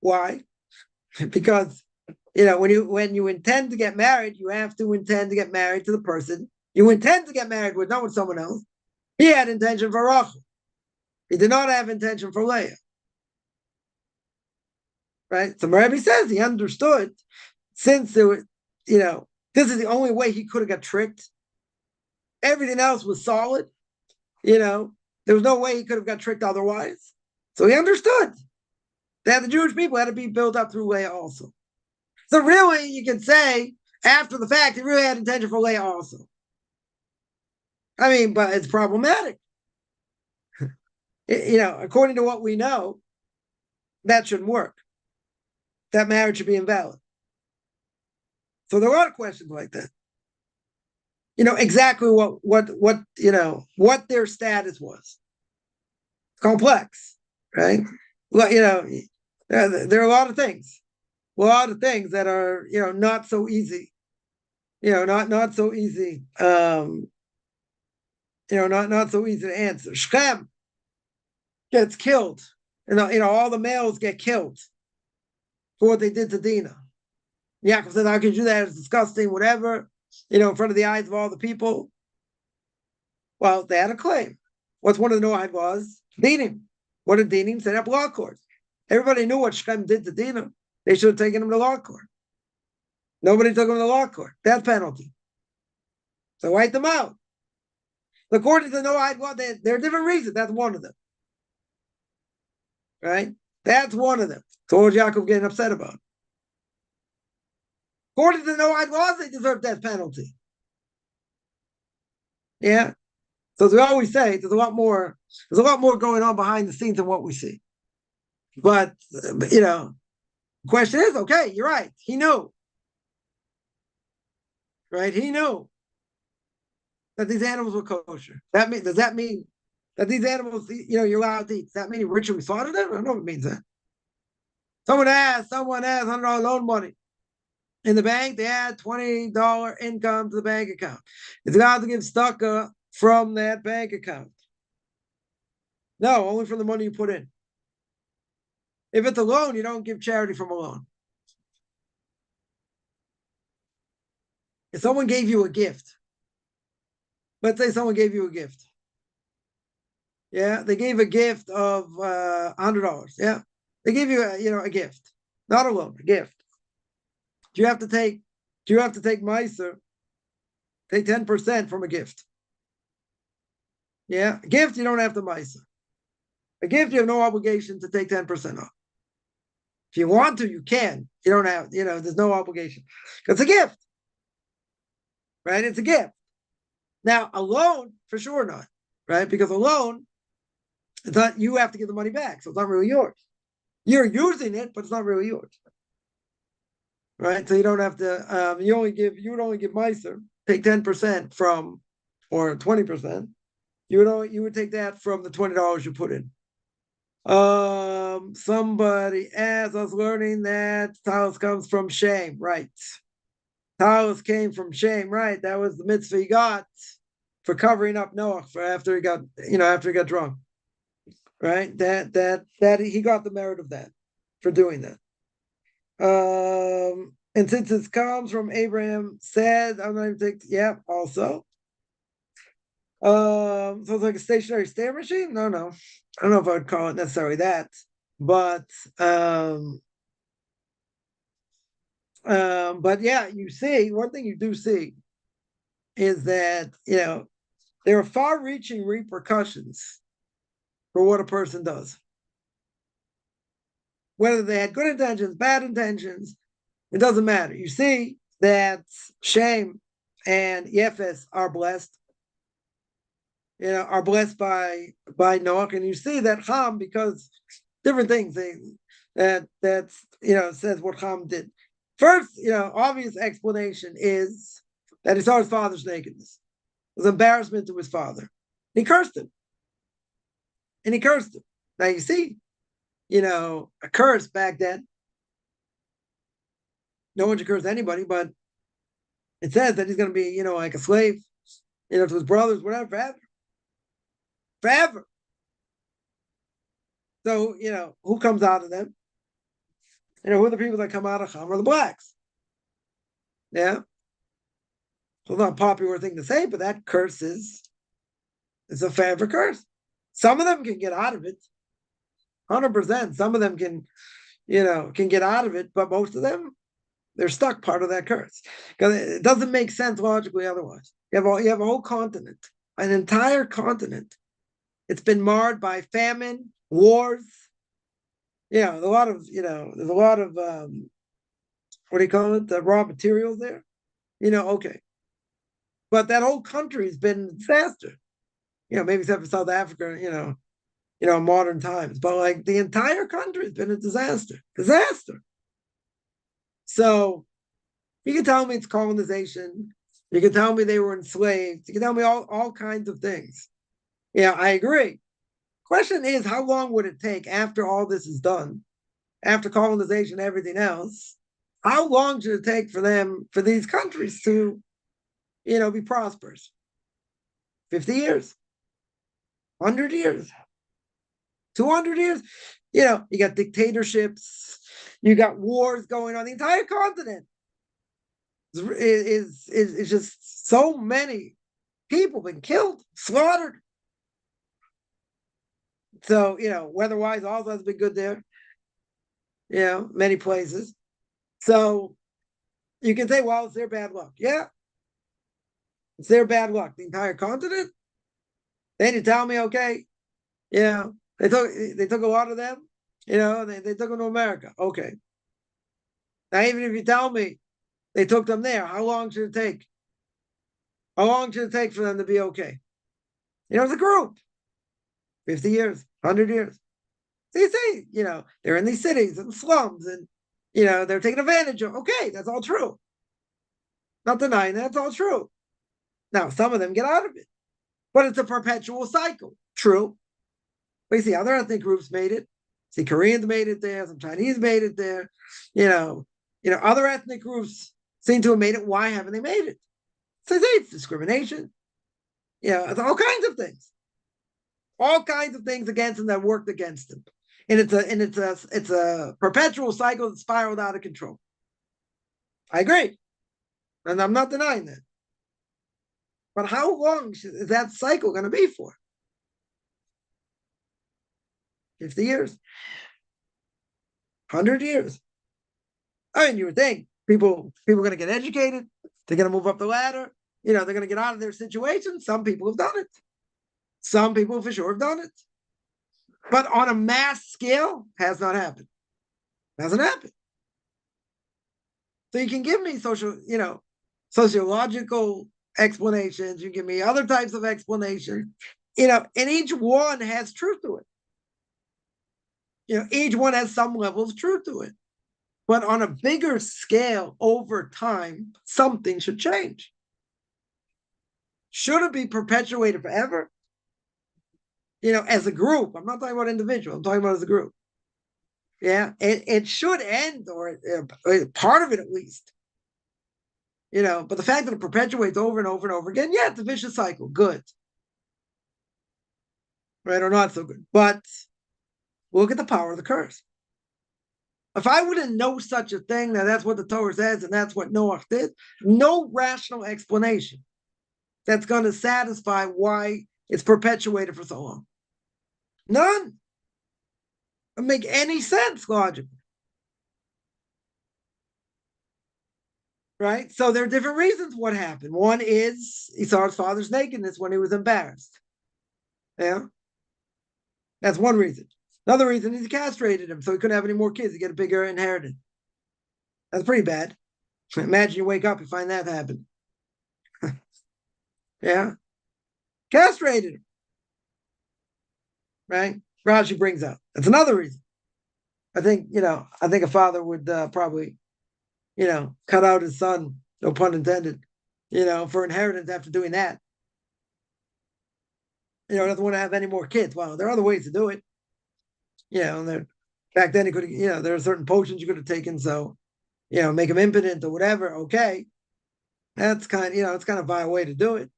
Why? Because when you intend to get married, you have to intend to get married to the person you intend to get married with, not with someone else. He had intention for Rachel. He did not have intention for Leah. right? So Rabbi says he understood, since there was, this is the only way he could have got tricked. Everything else was solid. There was no way he could have got tricked otherwise. So he understood that the Jewish people had to be built up through Leah also. So really, you can say, after the fact, he really had intention for Leah also. I mean, but it's problematic. According to what we know, that shouldn't work. That marriage should be invalid. So there are a lot of questions like that. Exactly what their status was. It's complex, right? Well, there are a lot of things that are not so easy. Not so easy. Not so easy to answer. Shechem gets killed. All the males get killed for what they did to Dinah. Yaakov said, "How could you do that? It's disgusting, whatever, in front of the eyes of all the people." Well, they had a claim. What's one of the Noahide laws? Dinim. What did Dinim? Set up law courts. Everybody knew what Shechem did to Dinah. They should have taken him to law court. Nobody took him to law court. Death penalty. So wipe them out. According to the Noahide law, there are different reasons. That's one of them. Right? That's one of them. So what was Yaakov getting upset about? According to the Noahide laws, they deserve death penalty. Yeah. So as we always say, there's a lot more going on behind the scenes than what we see. But the question is, okay, you're right. He knew. Right? He knew that these animals were kosher. Does that mean that these animals, you're allowed to eat? Does that mean he ritually slaughtered them? I don't know if it means that. Someone has $100 loan money in the bank. They add $20 income to the bank account. It's allowed to give tzedakah from that bank account. No, only from the money you put in. If it's a loan, you don't give charity from a loan. If someone gave you a gift, let's say someone gave you a gift. Yeah, they gave a gift of $100. Yeah, they gave you a gift, not a loan, a gift. Do you have to take Meiser? Take 10% from a gift. Yeah, a gift you don't have to Meiser. A gift you have no obligation to take 10% off. If you want to, you can. You don't have, there's no obligation. It's a gift. Right? It's a gift. Now, a loan, for sure not. Right? Because a loan, it's not, you have to give the money back. So it's not really yours. You're using it, but it's not really yours. Right? So you don't have to, you would only give Meiser, take 10% from, or 20%. You would take that from the $20 you put in. Somebody asked us learning that Talis comes from shame, right? Talis came from shame, right? That was the mitzvah he got for covering up Noah after he got drunk, right? That he got the merit of that for doing that. And since it comes from Abraham, said, I'm not even take, also. So it's like a stationary stamp machine? No. I don't know if I would call it necessarily that. But yeah, you see, one thing you do see is that, there are far-reaching repercussions for what a person does. Whether they had good intentions, bad intentions, it doesn't matter. You see that Shem and Yefes are blessed. Are blessed by Noah, and you see that Ham, because different things says what Ham did. First, obvious explanation is that he saw his father's nakedness. It was embarrassment to his father. He cursed him. Now you see, a curse back then. No one should curse anybody, but it says that he's going to be, like a slave, to his brothers, whatever, forever. So, who comes out of them? Who are the people that come out of Ham? Are the blacks. Yeah. So it's not a popular thing to say, but that curse is a forever curse. Some of them can get out of it. 100%. Some of them can, can get out of it, but most of them, they're stuck part of that curse because it doesn't make sense logically otherwise. You have a whole continent, an entire continent. It's been marred by famine, wars. There's a lot of what do you call it? The raw materials there. Okay, but that whole country has been a disaster. Maybe except for South Africa. Modern times, but like the entire country has been a disaster. Disaster. So you can tell me it's colonization. You can tell me they were enslaved. You can tell me all kinds of things. I agree. Question is, how long would it take after all this is done, after colonization, everything else? How long should it take for these countries to, be prosperous? 50 years, 100 years, 200 years? You got dictatorships, you got wars going on. The entire continent is just so many people been killed, slaughtered. So, weather-wise, also has been good there. Many places. So you can say, well, it's their bad luck. Yeah, it's their bad luck. The entire continent. Then you tell me, okay, they took a lot of them. They took them to America. Okay. Now, even if you tell me they took them there, how long should it take? How long should it take for them to be okay? As a group, 50 years, 100 years. So you say, they're in these cities and slums and, they're taken advantage of. Okay, that's all true. Not denying that's all true. Now, some of them get out of it, but it's a perpetual cycle. True. But you see, other ethnic groups made it. See, Koreans made it there. Some Chinese made it there. Other ethnic groups seem to have made it. Why haven't they made it? So it's discrimination. It's all kinds of things. All kinds of things against them that worked against them. And it's a perpetual cycle that spiraled out of control. I agree. And I'm not denying that. But how long is that cycle going to be for? 50 years? 100 years? I mean, you would think people are going to get educated. They're going to move up the ladder. They're going to get out of their situation. Some people have done it. Some people for sure have done it. But on a mass scale, has not happened. Hasn't happened. So you can give me sociological explanations. You give me other types of explanations, and each one has truth to it. Each one has some level of truth to it. But on a bigger scale over time, something should change. Should it be perpetuated forever? As a group, I'm not talking about individual, I'm talking about as a group. Yeah, it should end, or part of it at least. But the fact that it perpetuates over and over and over again, yeah, it's a vicious cycle. Good. Right, or not so good. But look at the power of the curse. If I wouldn't know such a thing, that's what the Torah says, and that's what Noah did, no rational explanation that's going to satisfy why it's perpetuated for so long. None. Doesn't make any sense logically. Right? So there are different reasons what happened. One is he saw his father's nakedness when he was embarrassed. Yeah. That's one reason. Another reason is he castrated him so he couldn't have any more kids to get a bigger inheritance. That's pretty bad. Imagine you wake up and find that happen. Yeah. Castrated him. Right? Rashi brings up. That's another reason. I think a father would probably, cut out his son, no pun intended, for inheritance after doing that. Doesn't want to have any more kids. Well, there are other ways to do it. Back then he could, there are certain potions you could have taken, so, make him impotent or whatever. Okay. That's it's kind of a vile way to do it.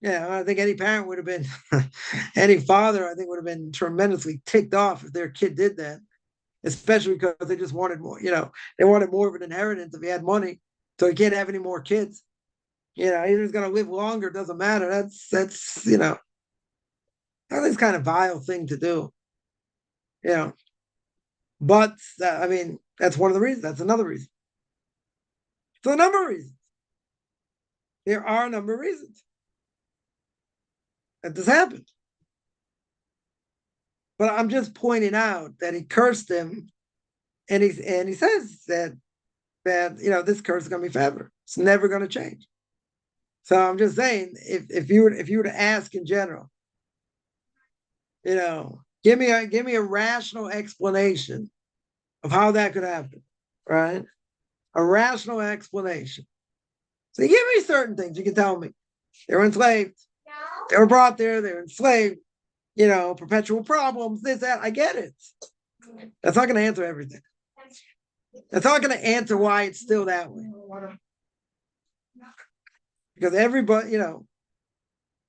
Yeah, I think any parent would have been, any father, I think would have been tremendously ticked off if their kid did that, especially because they just wanted more, they wanted more of an inheritance if he had money, so he can't have any more kids. Either he's going to live longer, doesn't matter. That's that's kind of vile thing to do. But I mean, that's one of the reasons. That's another reason. So a number of reasons. There are a number of reasons that this happened. But I'm just pointing out that he cursed him, and he says that this curse is going to be forever. It's never going to change. So I'm just saying, if you were to ask in general, give me a rational explanation of how that could happen, right? A rational explanation. So you give me certain things. You can tell me they were enslaved, they were brought there, they were enslaved. Perpetual problems. This, that. I get it. That's not going to answer everything. That's not going to answer why it's still that way. Because everybody,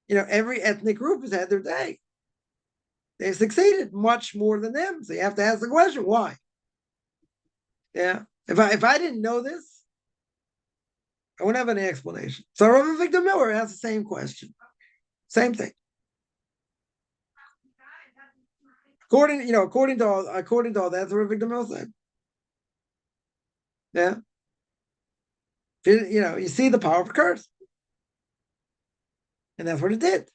every ethnic group has had their day. They've succeeded much more than them. So you have to ask the question, why? Yeah. If I didn't know this, I wouldn't have any explanation. So Rabbi Victor Miller has the same question. Same thing. According to all that, Rabbi Victor Miller said. Yeah. You see the power of a curse. And that's what it did.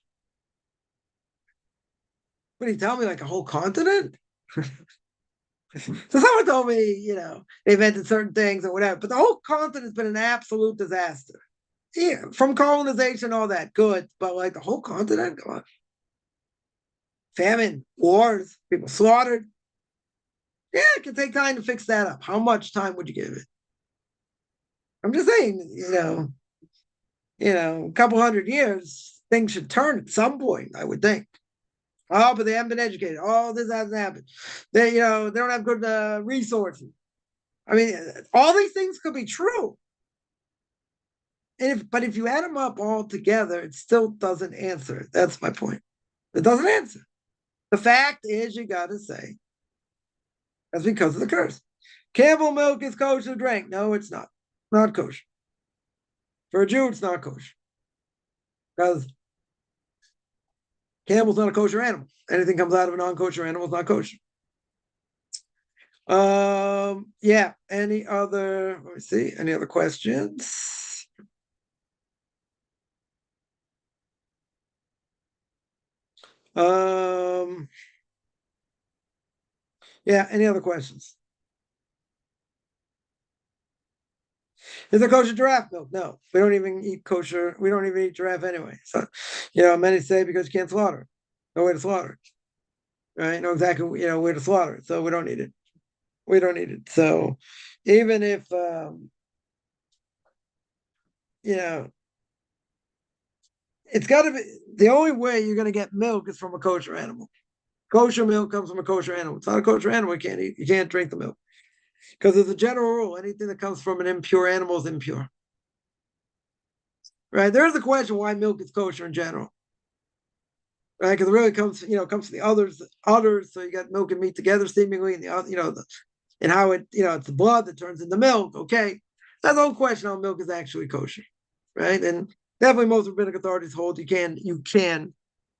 What do you tell me, like a whole continent? So someone told me, they invented certain things or whatever, but the whole continent's been an absolute disaster. Yeah, from colonization, all that, good, but like the whole continent, come on. Famine, wars, people slaughtered. Yeah, it can take time to fix that up. How much time would you give it? I'm just saying, a couple hundred years, things should turn at some point, I would think. Oh, but they haven't been educated. Oh, this hasn't happened. They don't have good resources. I mean, all these things could be true. But if you add them up all together, it still doesn't answer. That's my point. It doesn't answer. The fact is, you got to say, that's because of the curse. Camel milk is kosher drink. No, it's not. Not kosher. For a Jew, it's not kosher. Because camel's not a kosher animal. Anything comes out of a non-kosher animal is not kosher. Yeah. Let me see. Any other questions? Yeah. Any other questions? Is there kosher giraffe milk? No, we don't even eat kosher. We don't even eat giraffe anyway. So, many say because you can't slaughter. No way to slaughter it. Right? Know exactly, where to slaughter it. So we don't need it. We don't need it. So even if, it's got to be, the only way you're going to get milk is from a kosher animal. Kosher milk comes from a kosher animal. It's not a kosher animal. You can't eat. You can't drink the milk. Because there's a general rule: anything that comes from an impure animal is impure. Right? There is a question why milk is kosher in general. Right? Because it really comes from the others. So you got milk and meat together, seemingly, and and how it's the blood that turns into milk. Okay, that's the whole question how milk is actually kosher, right? And definitely most rabbinic authorities hold you can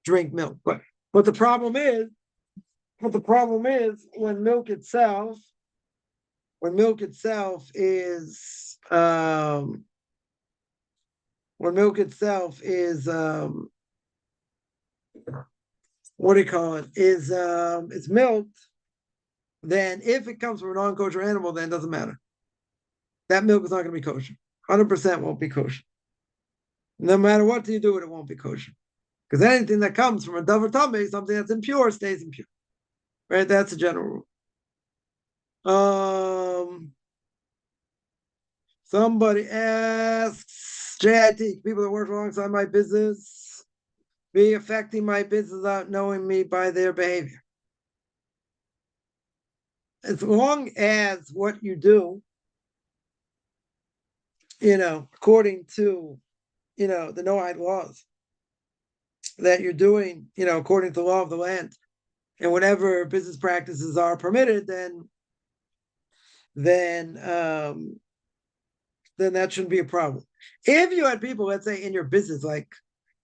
drink milk, but the problem is when milk itself is what do you call it? It's milked, then if it comes from a non-kosher animal, then it doesn't matter. That milk is not going to be kosher. 100% won't be kosher. No matter what you do, it won't be kosher. Because anything that comes from a davar tameh, something that's impure, stays impure. Right? That's a general rule. Somebody asks, JIT, people that work alongside my business be affecting my business without knowing me by their behavior. As long as what you do, according to, the Noahide laws, that you're doing, according to the law of the land, and whatever business practices are permitted, then that shouldn't be a problem. If you had people, let's say, in your business, like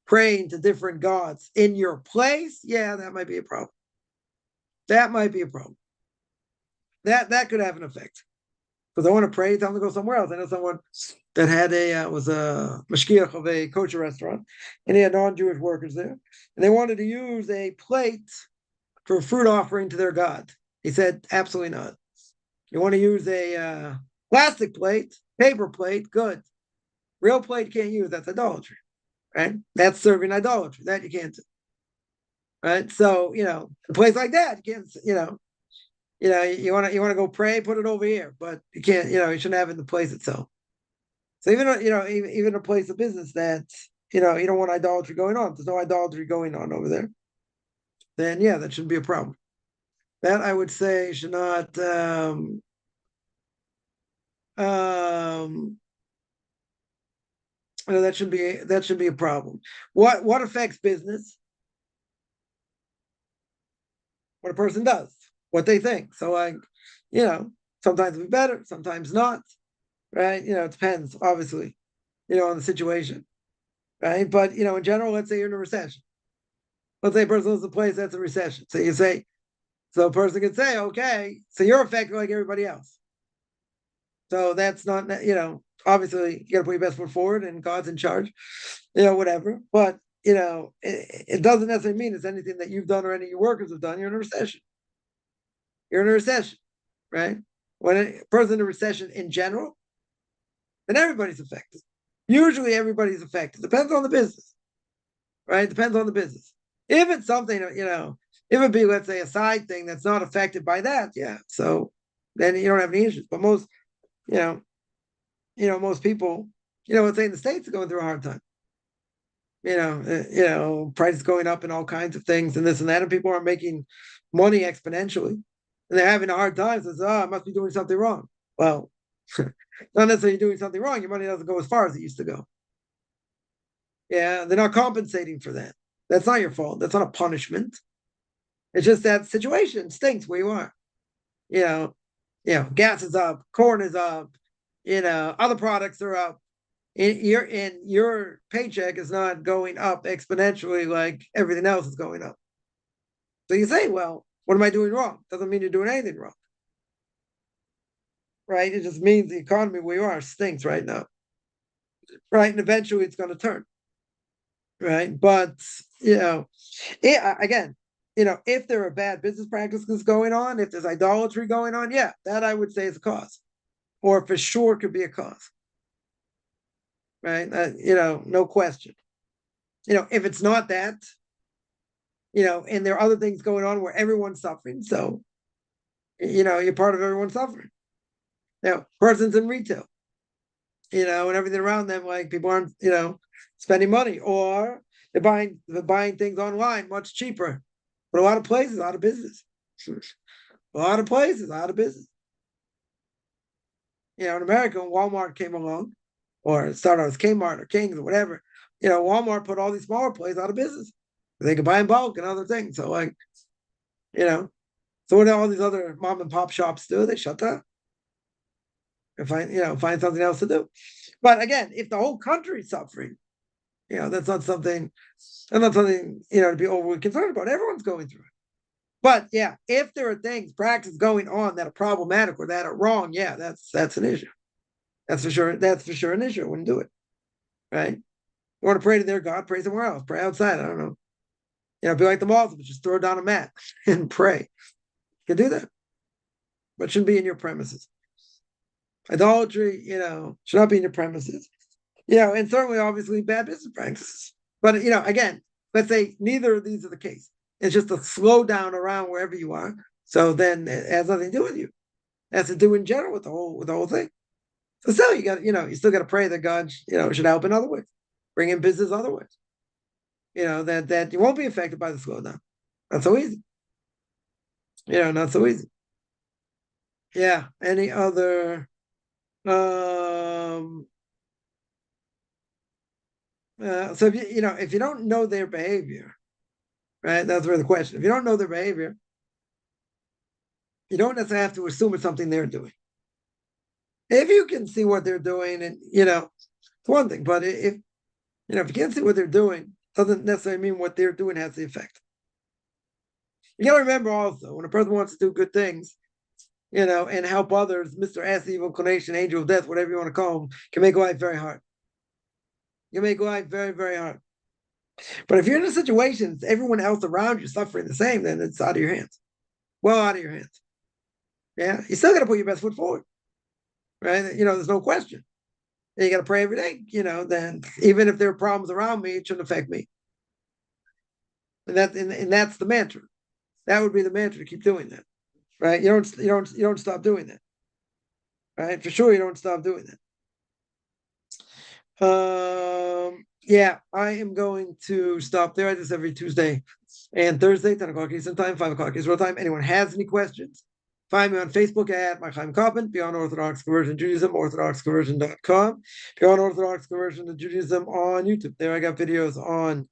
praying to different gods in your place, yeah, that might be a problem. That might be a problem. that could have an effect. Because I want to pray, tell them to go somewhere else. I know someone that had was a mashgiach of a kosher restaurant, and he had non-Jewish workers there, and they wanted to use a plate for a fruit offering to their god. He said, absolutely not. You want to use a plastic plate, paper plate, good. Real plate you can't use. That's idolatry, right? That's serving idolatry. That you can't do, right? So a place like that, you can't. You want to go pray, put it over here, but you can't. You shouldn't have it in the place itself. So even a place of business that you don't want idolatry going on. If there's no idolatry going on over there, then yeah, that shouldn't be a problem. That I would say should not. That should be a problem. What affects business? What a person does, what they think. So sometimes it'll be better, sometimes not. Right? It depends, obviously, on the situation. Right? But in general, let's say you're in a recession. Let's say a person lives in a place that's a recession. So a person could say, okay, so you're affected like everybody else. So that's not, obviously you got to put your best foot forward and God's in charge, whatever. But, it doesn't necessarily mean it's anything that you've done or any of your workers have done. You're in a recession. You're in a recession, right? When a person's in a recession in general, then everybody's affected. Usually everybody's affected. Depends on the business, right? Depends on the business. If it's something, if it be, let's say, a side thing that's not affected by that, yeah. So then you don't have any issues. But most most people, let's say in the States are going through a hard time. Prices going up and all kinds of things and this and that, and people aren't making money exponentially. And they're having a hard time. Says, I must be doing something wrong. Well, not necessarily doing something wrong. Your money doesn't go as far as it used to go. Yeah, they're not compensating for that. That's not your fault. That's not a punishment. It's just that situation stinks where you are. Gas is up, corn is up, other products are up. Your paycheck is not going up exponentially like everything else is going up. So you say, well, what am I doing wrong? Doesn't mean you're doing anything wrong. Right? It just means the economy where you are stinks right now. Right? And eventually it's going to turn. Right? But, again, if there are bad business practices going on, if there's idolatry going on, yeah, that I would say is a cause. Or for sure could be a cause. Right? No question. If it's not that, and there are other things going on where everyone's suffering. So, you're part of everyone suffering. Persons in retail, and everything around them, like people aren't, spending money, or they're buying things online much cheaper. But a lot of places out of business. A lot of places out of business. In America, when Walmart came along, or it started as Kmart or King's or whatever, Walmart put all these smaller places out of business. They could buy in bulk and other things. So so what do all these other mom and pop shops do? They shut down and find something else to do. But again, if the whole country's suffering, that's not something to be overly concerned about. Everyone's going through it. But yeah, if there are practices going on that are problematic or that are wrong, yeah, that's an issue. That's for sure. That's for sure an issue. I wouldn't do it. Right? You want to pray to their God, pray somewhere else. Pray outside. I don't know. Be like the Muslims, just throw down a mat and pray. You can do that. But shouldn't be in your premises. Idolatry, should not be in your premises. And certainly, obviously, bad business practices. But, again, let's say neither of these are the case. It's just a slowdown around wherever you are. So then it has nothing to do with you. It has to do in general with the whole thing. So still, you still got to pray that God, should help in other ways, bring in business other ways. That you won't be affected by the slowdown. Not so easy. Not so easy. Yeah. Any other? So if you don't know their behavior, right? That's where the question. If you don't know their behavior, you don't necessarily have to assume it's something they're doing. If you can see what they're doing, and it's one thing. But if you can't see what they're doing, doesn't necessarily mean what they're doing has the effect. You got to remember also, when a person wants to do good things, and help others, Mr. S, the evil inclination, angel of death, whatever you want to call him, can make life very hard. You make life very, very hard. But if you're in a situation, everyone else around you suffering the same, then it's out of your hands. Well, out of your hands. Yeah, you still got to put your best foot forward, right? There's no question. And you got to pray every day. Then even if there are problems around me, it shouldn't affect me. And that's the mantra. That would be the mantra to keep doing that, right? You don't stop doing that, right? For sure, you don't stop doing that. Yeah, I am going to stop there. I do this every Tuesday and Thursday, 10 o'clock Eastern Time, 5 o'clock Israel Time. Anyone has any questions, find me on Facebook at Chaim Kaufman, Beyond Orthodox Conversion Judaism, orthodoxconversion.com. Beyond Orthodox Conversion to Judaism on YouTube. There I got videos on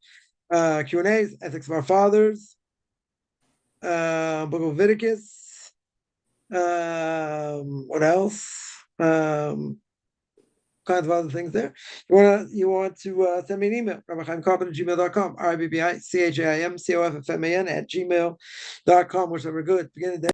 Q&As, Ethics of Our Fathers, Book of Leviticus, what else? Kinds of other things there. You want to send me an email, rabbichaimkaufman@gmail.com, RIBBICHAIMCOFFMAN @gmail.com. Wish I were good. Beginning of the day.